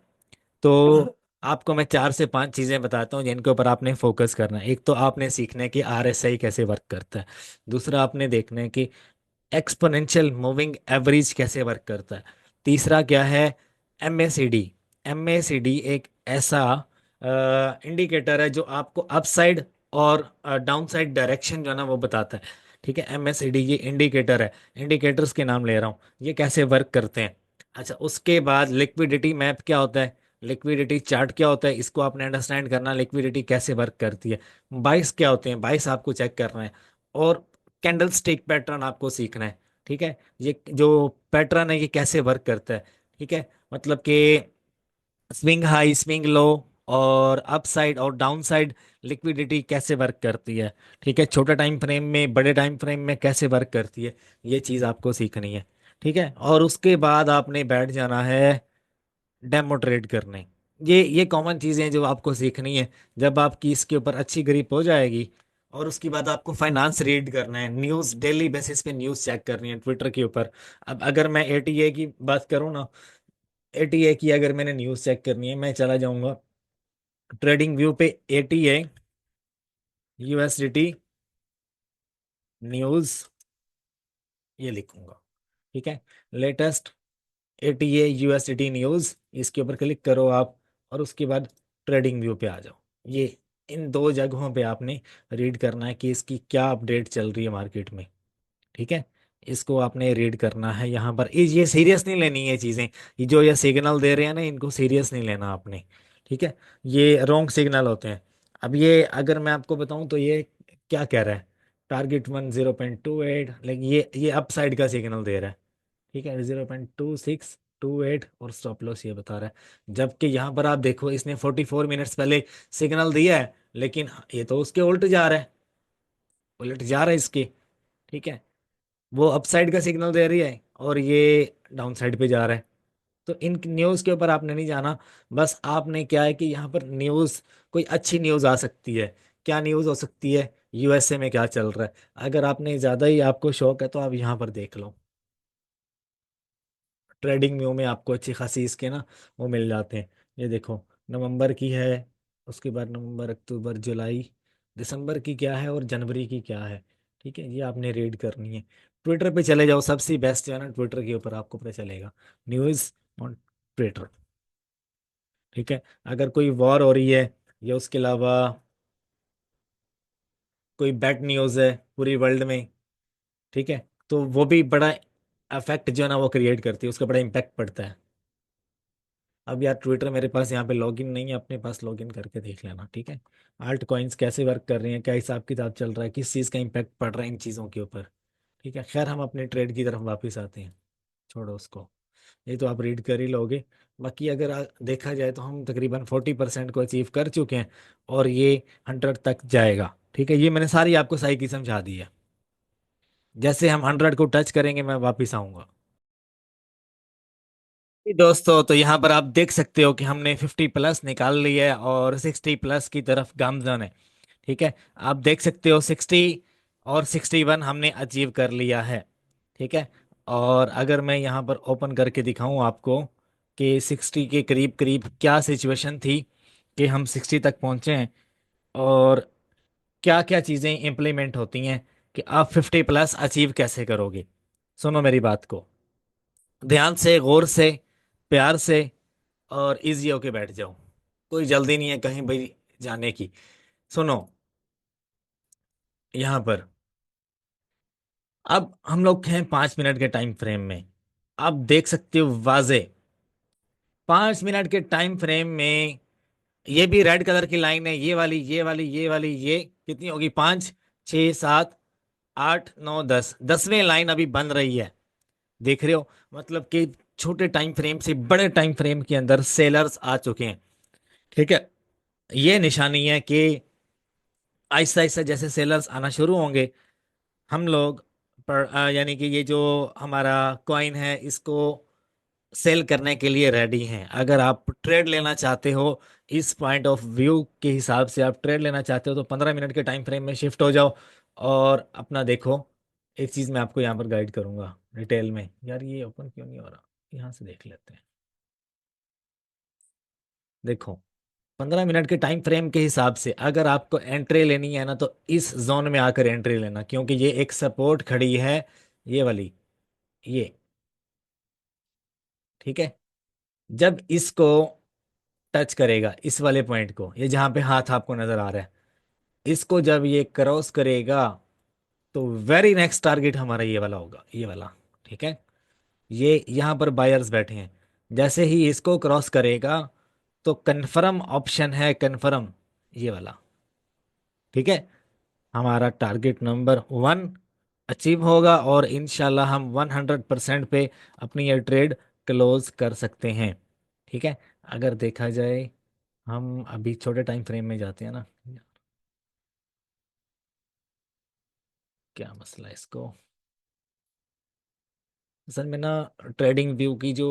तो आपको मैं 4 से 5 चीजें बताता हूँ जिनके ऊपर आपने फोकस करना है। एक तो आपने सीखना है कि आरएसआई कैसे वर्क करता है। दूसरा आपने देखना है कि एक्सपोनेंशियल मूविंग एवरेज कैसे वर्क करता है। तीसरा क्या है, एमएसीडी। एमएसीडी एक ऐसा इंडिकेटर है जो आपको अपसाइड और डाउनसाइड डायरेक्शन जो है ना वो बताता है। ठीक है, एमएसीडी ये इंडिकेटर है, इंडिकेटर्स के नाम ले रहा हूँ, ये कैसे वर्क करते हैं। अच्छा, उसके बाद लिक्विडिटी मैप क्या होता है, लिक्विडिटी चार्ट क्या होता है, इसको आपने अंडरस्टैंड करना, लिक्विडिटी कैसे वर्क करती है। बाइस क्या होते हैं, बाइस आपको चेक करना है। और कैंडल स्टिक पैटर्न आपको सीखना है। ठीक है, ये जो पैटर्न है ये कैसे वर्क करता है। ठीक है, मतलब कि स्विंग हाई, स्विंग लो, और अप साइड और डाउन साइड लिक्विडिटी कैसे वर्क करती है। ठीक है, छोटे टाइम फ्रेम में, बड़े टाइम फ्रेम में कैसे वर्क करती है, ये चीज़ आपको सीखनी है। ठीक है, और उसके बाद आपने बैठ जाना है डेमो ट्रेड करने। ये कॉमन चीज़ें हैं जो आपको सीखनी है। जब आपकी इसके ऊपर अच्छी ग्रिप हो जाएगी, और उसके बाद आपको फाइनेंस रीड करना है, न्यूज़ डेली बेसिस पे न्यूज़ चेक करनी है ट्विटर के ऊपर। अब अगर मैं एटीए की बात करूँ ना, एटीए की अगर मैंने न्यूज़ चेक करनी है, मैं चला जाऊंगा ट्रेडिंग व्यू पे, एटीए यूएसडीटी न्यूज़, ये लिखूंगा। ठीक है, लेटेस्ट एटीए यूएसडीटी न्यूज़, इसके ऊपर क्लिक करो आप, और उसके बाद ट्रेडिंग व्यू पे आ जाओ। ये इन दो जगहों पे आपने रीड करना है कि इसकी क्या अपडेट चल रही है मार्केट में। ठीक है, इसको आपने रीड करना है यहाँ पर। ये सीरियस नहीं लेनी है चीज़ें, ये जो ये सिग्नल दे रहे हैं ना, इनको सीरियस नहीं लेना आपने। ठीक है, ये रॉन्ग सिग्नल होते हैं। अब ये अगर मैं आपको बताऊं तो ये क्या कह रहा है, टारगेट 10.28, लेकिन ये अप साइड का सिग्नल दे रहा है। ठीक है, 0.2628, और स्टॉप लॉस ये बता रहा है। जबकि यहाँ पर आप देखो, इसने 44 मिनट्स पहले सिग्नल दिया है, लेकिन ये तो उसके उल्ट जा रहा है, उलट जा रहा है इसके। ठीक है, वो अपसाइड का सिग्नल दे रही है और ये डाउन साइड पे जा रहा है। तो इन न्यूज़ के ऊपर आपने नहीं जाना। बस आपने क्या है कि यहाँ पर न्यूज़, कोई अच्छी न्यूज़ आ सकती है। क्या न्यूज़ हो सकती है, यूएसए में क्या चल रहा है। अगर आपने ज़्यादा ही आपको शौक है तो आप यहाँ पर देख लो, ट्रेडिंग व्यू में आपको अच्छी खासी इसके ना वो मिल जाते हैं। ये देखो, नवंबर की है, उसके बाद नवंबर, अक्टूबर, जुलाई, दिसंबर की क्या है, और जनवरी की क्या है। ठीक है, ये आपने रीड करनी है। ट्विटर पे चले जाओ, सबसे बेस्ट है ना ट्विटर के ऊपर, आपको पता चलेगा न्यूज़ ऑन ट्विटर। ठीक है, अगर कोई वॉर हो रही है या उसके अलावा कोई बैड न्यूज़ है पूरी वर्ल्ड में, ठीक है, तो वो भी बड़ा अफेक्ट जो है ना वो क्रिएट करती है, उसका बड़ा इम्पैक्ट पड़ता है। अब यार ट्विटर मेरे पास यहाँ पे लॉगिन नहीं है, अपने पास लॉगिन करके देख लेना। ठीक है, आल्ट कॉइन्स कैसे वर्क कर रही हैं, क्या हिसाब किताब चल रहा है, किस चीज़ का इम्पैक्ट पड़ रहा है इन चीज़ों के ऊपर। ठीक है, खैर हम अपने ट्रेड की तरफ वापस आते हैं, छोड़ो उसको, ये तो आप रीड कर ही लोगे। बाकी अगर देखा जाए तो हम तकरीबन 40% को अचीव कर चुके हैं, और ये 100 तक जाएगा। ठीक है, ये मैंने सारी आपको सही की समझा दी है। जैसे हम 100 को टच करेंगे मैं वापस आऊंगा। जी दोस्तों, तो यहाँ पर आप देख सकते हो कि हमने 50 प्लस निकाल लिया है और 60 प्लस की तरफ गामजन है। ठीक है, आप देख सकते हो 60 और 61 हमने अचीव कर लिया है। ठीक है, और अगर मैं यहाँ पर ओपन करके दिखाऊं आपको कि 60 के करीब करीब क्या सिचुएशन थी कि हम 60 तक पहुँचे हैं, और क्या क्या चीज़ें इम्प्लीमेंट होती हैं कि आप 50 प्लस अचीव कैसे करोगे। सुनो मेरी बात को ध्यान से, गौर से, प्यार से, और इजी होके बैठ जाओ। कोई जल्दी नहीं है कहीं भी जाने की। सुनो, यहाँ पर अब हम लोग हैं 5 मिनट के टाइम फ्रेम में। आप देख सकते हो वाजे 5 मिनट के टाइम फ्रेम में ये भी रेड कलर की लाइन है, ये वाली, ये वाली, ये वाली, ये कितनी होगी, 5, 6, 7, 8, 9, 10, 10वीं लाइन अभी बन रही है। देख रहे हो, मतलब कि छोटे टाइम फ्रेम से बड़े टाइम फ्रेम के अंदर सेलर्स आ चुके हैं। ठीक है, ये निशानी है कि आहिस्ता आहिस्ता जैसे सेलर्स आना शुरू होंगे, हम लोग पर यानी कि ये जो हमारा कॉइन है इसको सेल करने के लिए रेडी हैं। अगर आप ट्रेड लेना चाहते हो, इस पॉइंट ऑफ व्यू के हिसाब से आप ट्रेड लेना चाहते हो, तो 15 मिनट के टाइम फ्रेम में शिफ्ट हो जाओ और अपना देखो। एक चीज मैं आपको यहाँ पर गाइड करूंगा डिटेल में। यार ये ओपन क्यों नहीं हो रहा, यहाँ से देख लेते हैं। देखो, 15 मिनट के टाइम फ्रेम के हिसाब से अगर आपको एंट्री लेनी है ना, तो इस जोन में आकर एंट्री लेना, क्योंकि ये एक सपोर्ट खड़ी है, ये वाली, ये। ठीक है, जब इसको टच करेगा, इस वाले पॉइंट को, ये जहां पे हाथ आपको नजर आ रहा है, इसको जब ये क्रॉस करेगा, तो वेरी नेक्स्ट टारगेट हमारा ये वाला होगा, ये वाला। ठीक है, ये यहाँ पर बायर्स बैठे हैं, जैसे ही इसको क्रॉस करेगा तो कन्फर्म ऑप्शन है, कन्फर्म, ये वाला। ठीक है, हमारा टारगेट नंबर 1 अचीव होगा और इंशाल्लाह हम 100% पे अपनी ये ट्रेड क्लोज कर सकते हैं। ठीक है, अगर देखा जाए, हम अभी छोटे टाइम फ्रेम में जाते हैं ना, क्या मसला है इसको, असल में ना, ट्रेडिंग व्यू की जो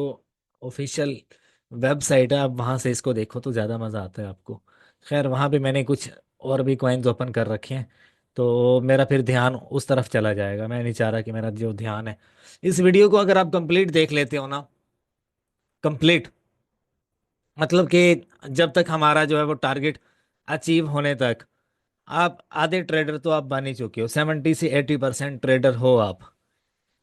ऑफिशियल वेबसाइट है, आप वहाँ से इसको देखो तो ज़्यादा मज़ा आता है आपको। खैर, वहाँ पे मैंने कुछ और भी कॉइन्स ओपन कर रखे हैं, तो मेरा फिर ध्यान उस तरफ चला जाएगा। मैं नहीं चाह रहा कि मेरा जो ध्यान है, इस वीडियो को अगर आप कंप्लीट देख लेते हो ना, कंप्लीट, मतलब कि जब तक हमारा जो है वो टारगेट अचीव होने तक, आप आधे ट्रेडर तो आप बन ही चुके हो, 70 से 80% ट्रेडर हो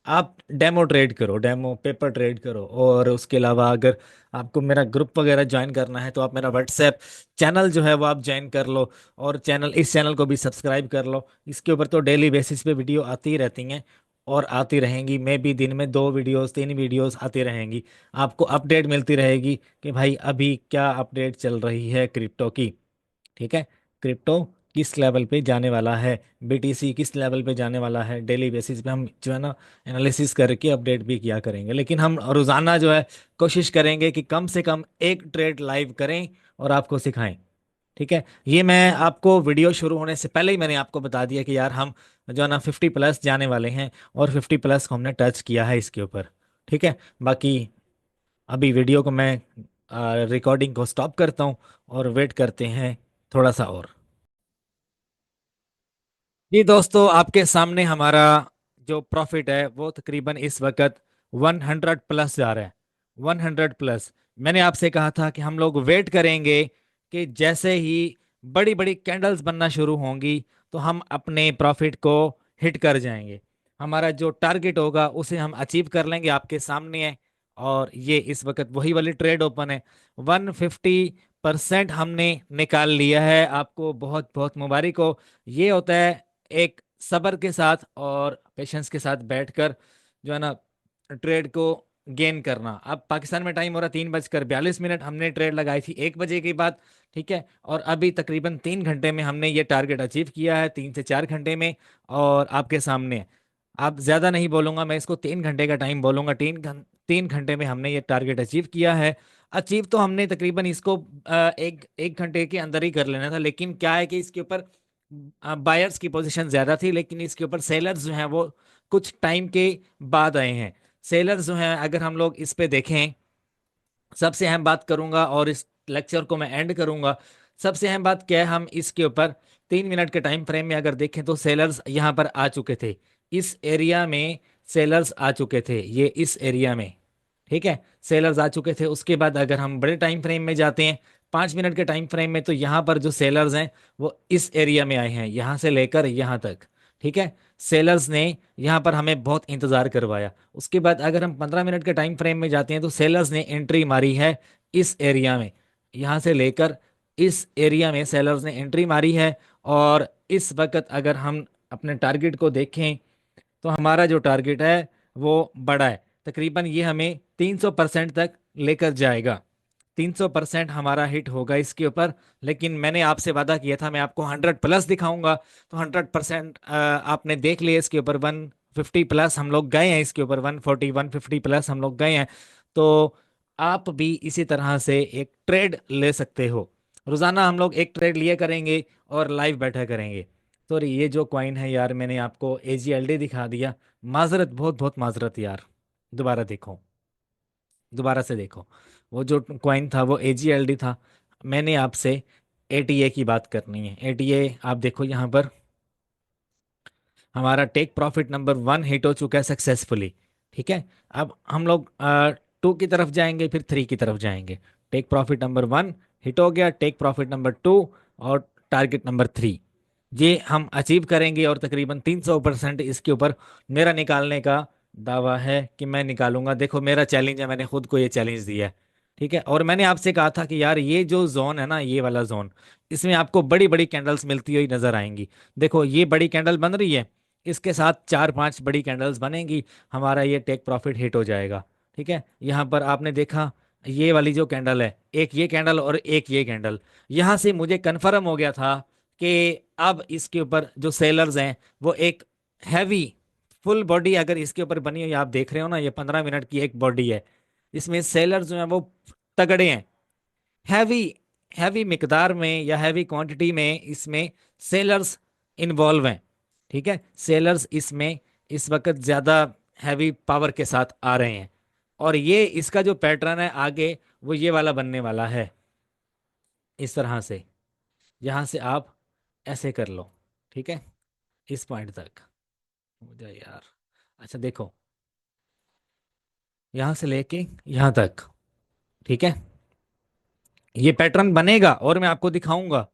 आप डेमो ट्रेड करो, डेमो पेपर ट्रेड करो। और उसके अलावा अगर आपको मेरा ग्रुप वगैरह ज्वाइन करना है, तो आप मेरा व्हाट्सएप चैनल जो है वो आप ज्वाइन कर लो, और इस चैनल को भी सब्सक्राइब कर लो। इसके ऊपर तो डेली बेसिस पे वीडियो आती ही रहती हैं और आती रहेंगी। मैं भी दिन में 2 वीडियोस 3 वीडियोस आती रहेंगी, आपको अपडेट मिलती रहेगी कि भाई अभी क्या अपडेट चल रही है क्रिप्टो की। ठीक है, क्रिप्टो किस लेवल पे जाने वाला है, बीटीसी किस लेवल पे जाने वाला है, डेली बेसिस पे हम जो है ना एनालिसिस करके अपडेट भी किया करेंगे। लेकिन हम रोजाना जो है कोशिश करेंगे कि कम से कम एक ट्रेड लाइव करें और आपको सिखाएं। ठीक है, ये मैं आपको वीडियो शुरू होने से पहले ही मैंने आपको बता दिया कि यार हम जो है ना 50+ जाने वाले हैं, और 50+ को हमने टच किया है इसके ऊपर। ठीक है, बाकी अभी वीडियो को मैं रिकॉर्डिंग को स्टॉप करता हूँ और वेट करते हैं थोड़ा सा और। जी दोस्तों, आपके सामने हमारा जो प्रॉफिट है वो तकरीबन इस वक्त 100+ जा रहा है, 100+। मैंने आपसे कहा था कि हम लोग वेट करेंगे कि जैसे ही बड़ी बड़ी कैंडल्स बनना शुरू होंगी, तो हम अपने प्रॉफिट को हिट कर जाएंगे। हमारा जो टारगेट होगा उसे हम अचीव कर लेंगे, आपके सामने है। और ये इस वक्त वही वाली ट्रेड ओपन है, 150% हमने निकाल लिया है। आपको बहुत बहुत मुबारक हो। ये होता है एक सब्र के साथ और पेशेंस के साथ बैठकर जो है ना ट्रेड को गेन करना। अब पाकिस्तान में टाइम हो रहा 3:42, हमने ट्रेड लगाई थी 1 बजे के बाद। ठीक है, और अभी तकरीबन 3 घंटे में हमने ये टारगेट अचीव किया है, 3 से 4 घंटे में। और आपके सामने है। आप ज्यादा नहीं बोलूंगा, मैं इसको 3 घंटे का टाइम बोलूंगा। 3 घंटे में हमने ये टारगेट अचीव किया है। अचीव तो हमने तकरीबन इसको एक एक घंटे के अंदर ही कर लेना था, लेकिन क्या है कि इसके ऊपर बायर्स की पोजीशन ज्यादा थी, लेकिन इसके ऊपर सेलर्स जो हैं वो कुछ टाइम के बाद आए हैं। सेलर्स जो हैं, अगर हम लोग इस पे देखें, सबसे अहम बात करूंगा और इस लेक्चर को मैं एंड करूंगा। सबसे अहम बात क्या है, हम इसके ऊपर 3 मिनट के टाइम फ्रेम में अगर देखें तो सेलर्स यहाँ पर आ चुके थे, इस एरिया में सेलर्स आ चुके थे, ये इस एरिया में। ठीक है, सेलर्स आ चुके थे। उसके बाद अगर हम बड़े टाइम फ्रेम में जाते हैं, 5 मिनट के टाइम फ्रेम में, तो यहाँ पर जो सेलर्स हैं वो इस एरिया में आए हैं, यहाँ से लेकर यहाँ तक। ठीक है, सेलर्स ने यहाँ पर हमें बहुत इंतजार करवाया। उसके बाद अगर हम 15 मिनट के टाइम फ्रेम में जाते हैं, तो सेलर्स ने एंट्री मारी है इस एरिया में, यहाँ से लेकर इस एरिया में सेलर्स ने एंट्री मारी है। और इस वक्त अगर हम अपने टारगेट को देखें तो हमारा जो टारगेट है वो बड़ा है, तकरीबन ये हमें 300% तक लेकर जाएगा। 300% हमारा हिट होगा इसके ऊपर। लेकिन मैंने आपसे वादा किया था मैं आपको 100+ दिखाऊंगा, तो 100% आपने देख लिया। इसके ऊपर 150+ हम लोग गए हैं, इसके ऊपर 140 150+ हम लोग गए हैं। तो आप भी इसी तरह से एक ट्रेड ले सकते हो। रोजाना हम लोग एक ट्रेड लिए करेंगे और लाइव बैठा करेंगे। तो ये जो कॉइन है यार, मैंने आपको AGLD दिखा दिया। माजरत, बहुत बहुत माजरत यार। दोबारा देखो, दोबारा से देखो। वो जो कॉइन था वो AGLD था। मैंने आपसे ATA की बात करनी है। ATA आप देखो यहाँ पर, हमारा टेक प्रॉफिट नंबर 1 हिट हो चुका है सक्सेसफुली। ठीक है, अब हम लोग 2 की तरफ जाएंगे, फिर 3 की तरफ जाएंगे। टेक प्रॉफिट नंबर 1 हिट हो गया, टेक प्रॉफिट नंबर 2 और टारगेट नंबर 3 ये हम अचीव करेंगे। और तकरीबन 300% इसके ऊपर मेरा निकालने का दावा है कि मैं निकालूंगा। देखो मेरा चैलेंज है, मैंने खुद को ये चैलेंज दिया है। ठीक है, और मैंने आपसे कहा था कि यार ये जो जोन है ना, ये वाला जोन, इसमें आपको बड़ी बड़ी कैंडल्स मिलती हुई नजर आएंगी। देखो ये बड़ी कैंडल बन रही है, इसके साथ 4-5 बड़ी कैंडल्स बनेंगी, हमारा ये टेक प्रॉफिट हिट हो जाएगा। ठीक है, यहाँ पर आपने देखा ये वाली जो कैंडल है, एक ये कैंडल और एक ये कैंडल, यहाँ से मुझे कन्फर्म हो गया था कि अब इसके ऊपर जो सेलर्स हैं वो एक हैवी फुल बॉडी अगर इसके ऊपर बनी हुई आप देख रहे हो ना, ये 15 मिनट की एक बॉडी है। इसमें सेलर्स जो हैं वो तगड़े हैं, हैवी हैवी मिकदार में या हैवी क्वांटिटी में इसमें सेलर्स इन्वॉल्व हैं। ठीक है, सेलर्स इसमें इस वक्त ज़्यादा हैवी पावर के साथ आ रहे हैं। और ये इसका जो पैटर्न है आगे, वो ये वाला बनने वाला है, इस तरह से। यहाँ से आप ऐसे कर लो। ठीक है, इस पॉइंट तक मुझे यार, अच्छा देखो, यहाँ से लेके यहाँ तक। ठीक है, ये पैटर्न बनेगा और मैं आपको दिखाऊंगा।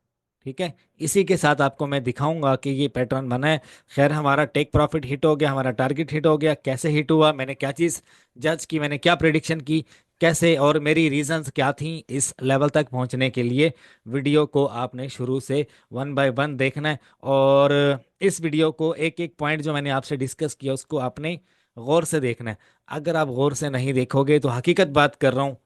ठीक है, इसी के साथ आपको मैं दिखाऊंगा कि ये पैटर्न बना है। खैर हमारा टेक प्रॉफिट हिट हो गया, हमारा टारगेट हिट हो गया। कैसे हिट हुआ, मैंने क्या चीज़ जज की, मैंने क्या प्रिडिक्शन की, कैसे, और मेरी रीजंस क्या थी इस लेवल तक पहुंचने के लिए। वीडियो को आपने शुरू से 1 बाय 1 देखना है। और इस वीडियो को एक एक पॉइंट जो मैंने आपसे डिस्कस किया उसको आपने गौर से देखना है। अगर आप गौर से नहीं देखोगे तो हकीकत बात कर रहा हूँ,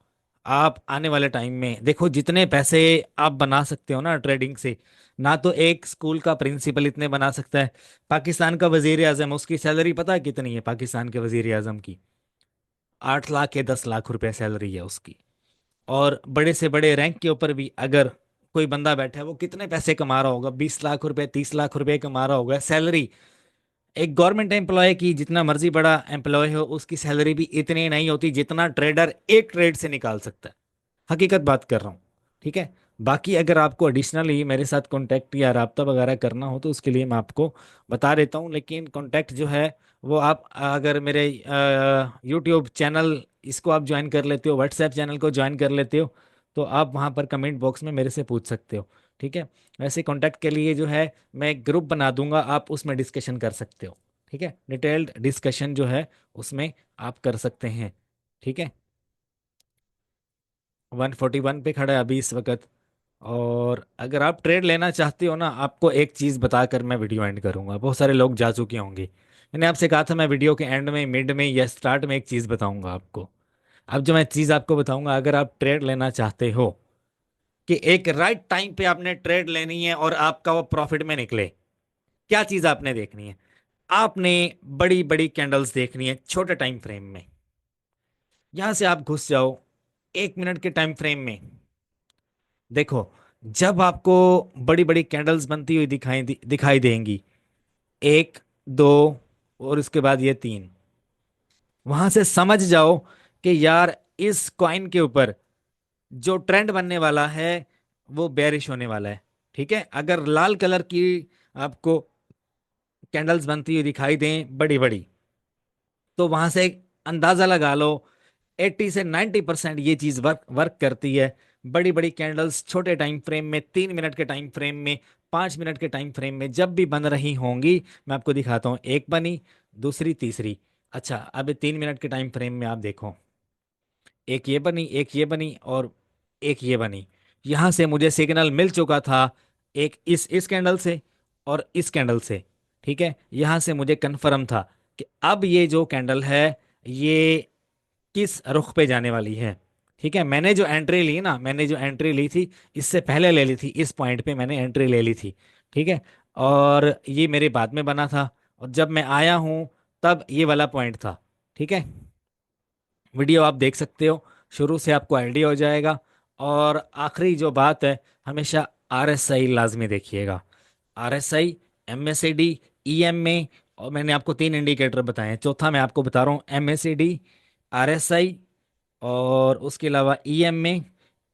आप आने वाले टाइम में देखो जितने पैसे आप बना सकते हो ना ट्रेडिंग से, ना तो एक स्कूल का प्रिंसिपल इतने बना सकता है। पाकिस्तान का वजीर आजम, उसकी सैलरी पता है कितनी है? पाकिस्तान के वजीर आजम की 8 लाख या 10 लाख रुपए सैलरी है उसकी। और बड़े से बड़े रैंक के ऊपर भी अगर कोई बंदा बैठा है, वो कितने पैसे कमा रहा होगा? 20 लाख रुपए, 30 लाख रुपए कमा रहा होगा सैलरी। एक गवर्नमेंट एम्प्लॉय की, जितना मर्जी बड़ा एम्प्लॉय हो, उसकी सैलरी भी इतनी नहीं होती जितना ट्रेडर एक ट्रेड से निकाल सकता है। हकीकत बात कर रहा हूँ। ठीक है, बाकी अगर आपको एडिशनली मेरे साथ कांटेक्ट या राब्ता वगैरह करना हो तो उसके लिए मैं आपको बता देता हूँ। लेकिन कांटेक्ट जो है वो आप अगर मेरे यूट्यूब चैनल इसको आप ज्वाइन कर लेते हो, व्हाट्सएप चैनल को ज्वाइन कर लेते हो, तो आप वहाँ पर कमेंट बॉक्स में मेरे से पूछ सकते हो। ठीक है, वैसे कांटेक्ट के लिए जो है मैं एक ग्रुप बना दूंगा, आप उसमें डिस्कशन कर सकते हो। ठीक है, डिटेल्ड डिस्कशन जो है उसमें आप कर सकते हैं। ठीक है, 141 पे खड़ा है अभी इस वक्त। और अगर आप ट्रेड लेना चाहते हो ना, आपको एक चीज़ बताकर मैं वीडियो एंड करूंगा। बहुत सारे लोग जा चुके होंगे, मैंने आपसे कहा था मैं वीडियो के एंड में, मिड में या स्टार्ट में एक चीज़ बताऊंगा आपको। अब जो मैं चीज़ आपको बताऊंगा, अगर आप ट्रेड लेना चाहते हो कि एक राइट टाइम पे आपने ट्रेड लेनी है और आपका वो प्रॉफिट में निकले, क्या चीज़ आपने देखनी है? आपने बड़ी बड़ी कैंडल्स देखनी है छोटे टाइम फ्रेम में। यहां से आप घुस जाओ 1 मिनट के टाइम फ्रेम में। देखो, जब आपको बड़ी बड़ी कैंडल्स बनती हुई दिखाई देंगी, एक, दो, और उसके बाद ये 3, वहां से समझ जाओ कि यार इस कॉइन के ऊपर जो ट्रेंड बनने वाला है वो बेरिश होने वाला है। ठीक है, अगर लाल कलर की आपको कैंडल्स बनती हुई दिखाई दें बड़ी बड़ी, तो वहां से एक अंदाजा लगा लो 80 से 90% ये चीज वर्क वर्क करती है। बड़ी बड़ी कैंडल्स छोटे टाइम फ्रेम में, 3 मिनट के टाइम फ्रेम में, 5 मिनट के टाइम फ्रेम में जब भी बन रही होंगी, मैं आपको दिखाता हूँ। एक बनी, दूसरी, तीसरी। अच्छा, अब 3 मिनट के टाइम फ्रेम में आप देखो, एक ये बनी, एक ये बनी, और एक ये बनी। यहां से मुझे सिग्नल मिल चुका था, एक इस कैंडल से और इस कैंडल से। ठीक है, यहाँ से मुझे कन्फर्म था कि अब ये जो कैंडल है ये किस रुख पे जाने वाली है। ठीक है, मैंने जो एंट्री ली ना, मैंने जो एंट्री ली थी इससे पहले ले ली थी, इस पॉइंट पे मैंने एंट्री ले ली थी। ठीक है, और ये मेरे बाद में बना था, और जब मैं आया हूँ तब ये वाला पॉइंट था। ठीक है, वीडियो आप देख सकते हो, शुरू से आपको आइडिया हो जाएगा। और आखिरी जो बात है, हमेशा RSI लाजमी देखिएगा। RSI, MACD, EMA, और मैंने आपको तीन इंडिकेटर बताए हैं, चौथा मैं आपको बता रहा हूँ MACD, RSI, और उसके अलावा EMA।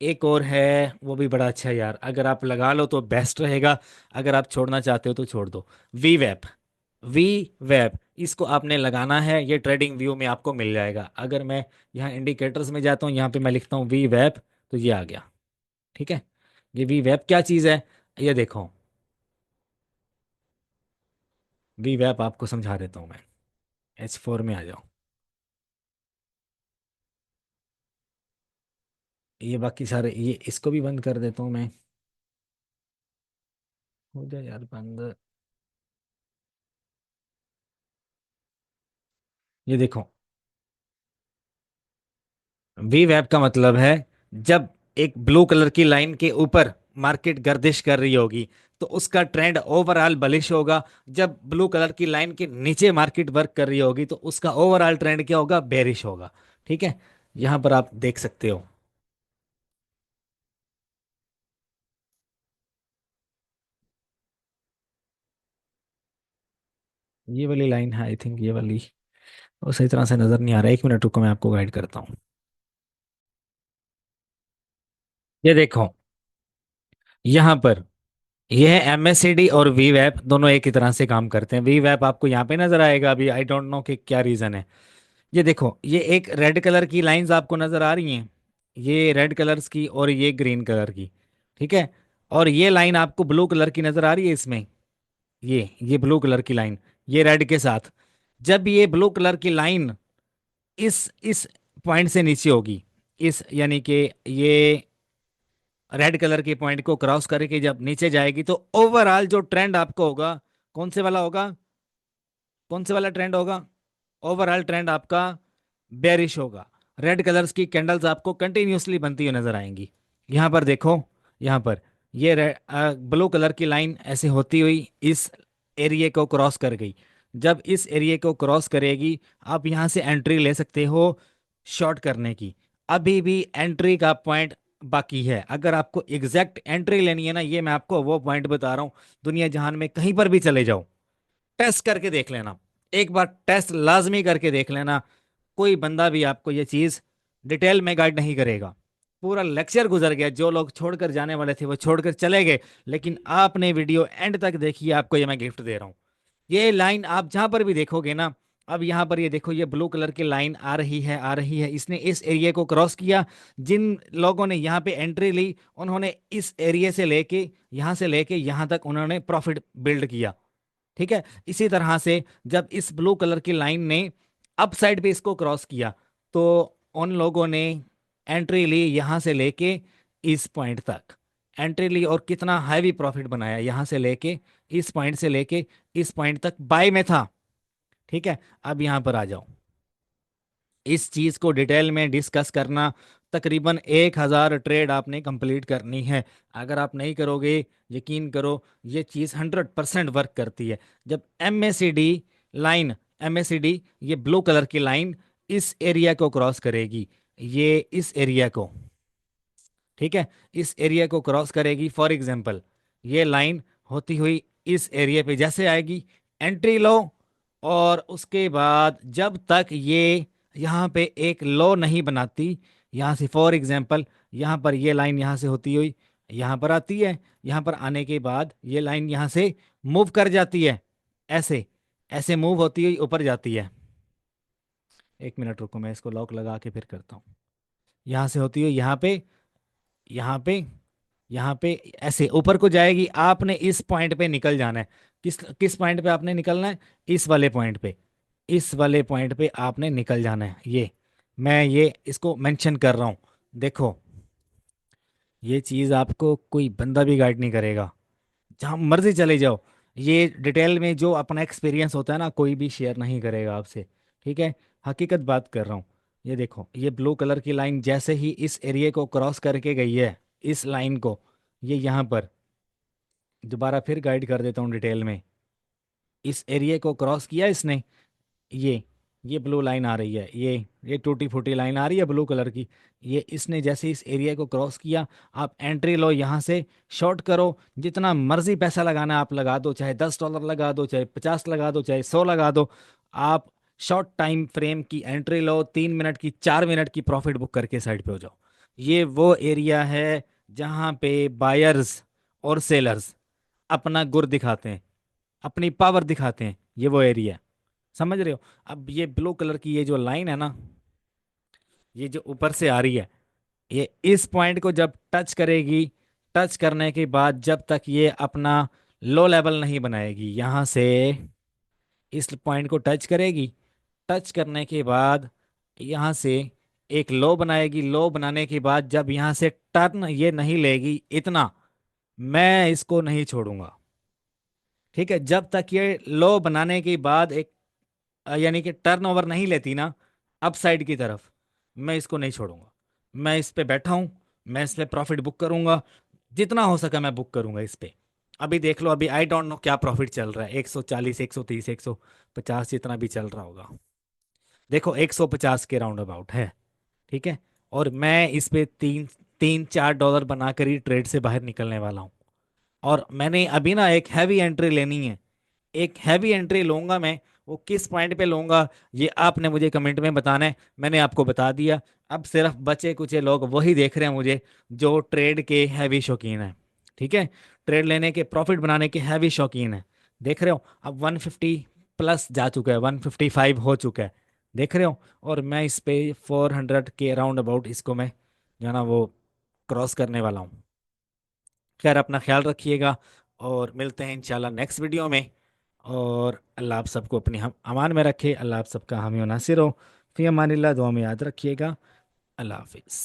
एक और है, वो भी बड़ा अच्छा है यार, अगर आप लगा लो तो बेस्ट रहेगा, अगर आप छोड़ना चाहते हो तो छोड़ दो। VWAP, VWAP, इसको आपने लगाना है, ये ट्रेडिंग व्यू में आपको मिल जाएगा। अगर मैं यहाँ इंडिकेटर्स में जाता हूँ, यहाँ पे मैं लिखता हूँ VWAP, तो ये आ गया। ठीक है, ये VWAP क्या चीज़ है, ये देखो। VWAP आपको समझा देता हूँ मैं, H4 में आ जाओ। ये बाकी सारे, ये इसको भी बंद कर देता हूँ मैं। हो जाए यार बंद। ये देखो, VWAP का मतलब है जब एक ब्लू कलर की लाइन के ऊपर मार्केट गर्दिश कर रही होगी तो उसका ट्रेंड ओवरऑल बलिश होगा। जब ब्लू कलर की लाइन के नीचे मार्केट वर्क कर रही होगी तो उसका ओवरऑल ट्रेंड क्या होगा, बेरिश होगा। ठीक है, यहां पर आप देख सकते हो। ये वाली लाइन है, आई थिंक ये वाली, वो सही तरह से नजर नहीं आ रहा है, एक मिनट रुको, मैं आपको गाइड करता हूँ। ये देखो, यहाँ पर यह है MACD और VWAP, दोनों एक ही तरह से काम करते हैं। VWAP आपको यहाँ पे नजर आएगा, अभी आई डोंट नो कि क्या रीजन है। ये देखो, ये एक रेड कलर की लाइंस आपको नजर आ रही हैं, ये रेड कलर्स की और ये ग्रीन कलर की। ठीक है, और ये लाइन आपको ब्लू कलर की नजर आ रही है इसमें, ये ब्लू कलर की लाइन, ये रेड के साथ। जब ये ब्लू कलर की लाइन इस पॉइंट से नीचे होगी, इस यानी कि ये रेड कलर के पॉइंट को क्रॉस करके जब नीचे जाएगी तो ओवरऑल जो ट्रेंड आपको होगा, कौन से वाला होगा, कौन से वाला ट्रेंड होगा, ओवरऑल ट्रेंड आपका बेरिश होगा। रेड कलर्स की कैंडल्स आपको कंटिन्यूअसली बनती हुई नजर आएंगी। यहाँ पर देखो, यहाँ पर ये ब्लू कलर की लाइन ऐसे होती हुई इस एरिया को क्रॉस कर गई। जब इस एरिया को क्रॉस करेगी, आप यहाँ से एंट्री ले सकते हो शॉर्ट करने की। अभी भी एंट्री का पॉइंट बाकी है, अगर आपको एग्जैक्ट एंट्री लेनी है ना, ये मैं आपको वो पॉइंट बता रहा हूँ, दुनिया जहान में कहीं पर भी चले जाओ, टेस्ट करके देख लेना, एक बार टेस्ट लाजमी करके देख लेना। कोई बंदा भी आपको ये चीज डिटेल में गाइड नहीं करेगा। पूरा लेक्चर गुजर गया, जो लोग छोड़कर जाने वाले थे वो छोड़कर चले गए, लेकिन आपने वीडियो एंड तक देखी, आपको ये मैं गिफ्ट दे रहा हूँ। ये लाइन आप जहां पर भी देखोगे ना, अब यहाँ पर ये देखो, ये ब्लू कलर की लाइन आ रही है, आ रही है, इसने इस एरिया को क्रॉस किया। जिन लोगों ने यहाँ पे एंट्री ली, उन्होंने इस एरिया से लेके, यहाँ से लेके यहाँ तक उन्होंने प्रॉफिट बिल्ड किया। ठीक है, इसी तरह से जब इस ब्लू कलर की लाइन ने अप साइड पे इसको क्रॉस किया, तो उन लोगों ने एंट्री ली यहाँ से लेके इस पॉइंट तक, एंट्री ली और कितना हैवी प्रॉफिट बनाया, यहाँ से लेके इस पॉइंट से लेके इस पॉइंट तक बाय में था। ठीक है, अब यहाँ पर आ जाओ, इस चीज को डिटेल में डिस्कस करना, तकरीबन 1,000 ट्रेड आपने कंप्लीट करनी है। अगर आप नहीं करोगे, यकीन करो ये चीज 100% वर्क करती है। जब लाइन MACD, ये ब्लू कलर की लाइन इस एरिया को क्रॉस करेगी, ये इस एरिया को, ठीक है, इस एरिया को क्रॉस करेगी, फॉर एग्जांपल ये लाइन होती हुई इस एरिया पे जैसे आएगी, एंट्री लो, और उसके बाद जब तक ये यहाँ पे एक लो नहीं बनाती, यहाँ से फॉर एग्जांपल यहाँ पर ये लाइन यहाँ से होती हुई यहाँ पर आती है, यहाँ पर आने के बाद ये लाइन यहाँ से मूव कर जाती है, ऐसे ऐसे मूव होती हुई ऊपर जाती है। एक मिनट रुको, मैं इसको लॉक लगा के फिर करता हूँ। यहाँ से होती हुई यहाँ पे, यहाँ पे, यहाँ पे ऐसे ऊपर को जाएगी, आपने इस पॉइंट पे निकल जाना है। किस किस पॉइंट पे आपने निकलना है, इस वाले पॉइंट पे, इस वाले पॉइंट पे आपने निकल जाना है। ये मैं ये इसको मेंशन कर रहा हूँ, देखो, ये चीज़ आपको कोई बंदा भी गाइड नहीं करेगा, जहाँ मर्जी चले जाओ। ये डिटेल में जो अपना एक्सपीरियंस होता है ना, कोई भी शेयर नहीं करेगा आपसे। ठीक है, हकीकत बात कर रहा हूँ। ये देखो, ये ब्लू कलर की लाइन जैसे ही इस एरिया को क्रॉस करके गई है, इस लाइन को, ये यहाँ पर, दोबारा फिर गाइड कर देता हूँ डिटेल में। इस एरिया को क्रॉस किया इसने, ये ये ब्लू लाइन आ रही है, ये टूटी फूटी लाइन आ रही है ब्लू कलर की। ये इसने जैसे इस एरिया को क्रॉस किया, आप एंट्री लो यहाँ से, शॉर्ट करो, जितना मर्जी पैसा लगाना है आप लगा दो, चाहे $10 लगा दो, चाहे 50 लगा दो, चाहे 100 लगा दो। आप शॉर्ट टाइम फ्रेम की एंट्री लो, 3 मिनट की, 4 मिनट की प्रॉफिट बुक करके साइड पे हो जाओ। ये वो एरिया है जहाँ पे बायर्स और सेलर्स अपना गुर दिखाते हैं, अपनी पावर दिखाते हैं, ये वो एरिया है। समझ रहे हो? अब ये ब्लू कलर की ये जो लाइन है ना, ये जो ऊपर से आ रही है, ये इस पॉइंट को जब टच करेगी, टच करने के बाद जब तक ये अपना लो लेवल नहीं बनाएगी, यहाँ से इस पॉइंट को टच करेगी, टच करने के बाद यहाँ से एक लो बनाएगी, लो बनाने के बाद जब यहाँ से टर्न ये नहीं लेगी इतना, मैं इसको नहीं छोड़ूंगा। ठीक है, जब तक ये लो बनाने के बाद एक यानी कि टर्न ओवर नहीं लेती ना अप साइड की तरफ, मैं इसको नहीं छोड़ूंगा। मैं इस पे बैठा हूं, मैं इस पे प्रॉफिट बुक करूंगा, जितना हो सका मैं बुक करूंगा इस पे। अभी देख लो, अभी आई डोंट नो क्या प्रॉफिट चल रहा है, 140, 130, 150, जितना भी चल रहा होगा। देखो 150 के राउंड अबाउट है। ठीक है, और मैं इस पे तीन तीन $4 बनाकर ही ट्रेड से बाहर निकलने वाला हूँ। और मैंने अभी ना एक हैवी एंट्री लेनी है, एक हैवी एंट्री लूंगा मैं। वो किस पॉइंट पे लूंगा ये आपने मुझे कमेंट में बताना है, मैंने आपको बता दिया। अब सिर्फ बचे कुचे लोग वही देख रहे हैं मुझे, जो ट्रेड के हैवी शौकीन है। ठीक है, ट्रेड लेने के, प्रॉफिट बनाने के हैवी शौकीन है। देख रहे हो, अब 150 प्लस जा चुका है, 155 हो चुका है, देख रहे हो। और मैं इस पे 400 के राउंड अबाउट इसको मैं जो है ना वो क्रॉस करने वाला हूँ। खैर, अपना ख्याल रखिएगा, और मिलते हैं इंशाल्लाह नेक्स्ट वीडियो में। और अल्लाह आप सबको अपनी हम अमान में रखे, अल्लाह आप सबका हामी और नासिर हो। फ़ी अमानिल्लाह, दुआ में याद रखिएगा। अल्लाह हाफिज़।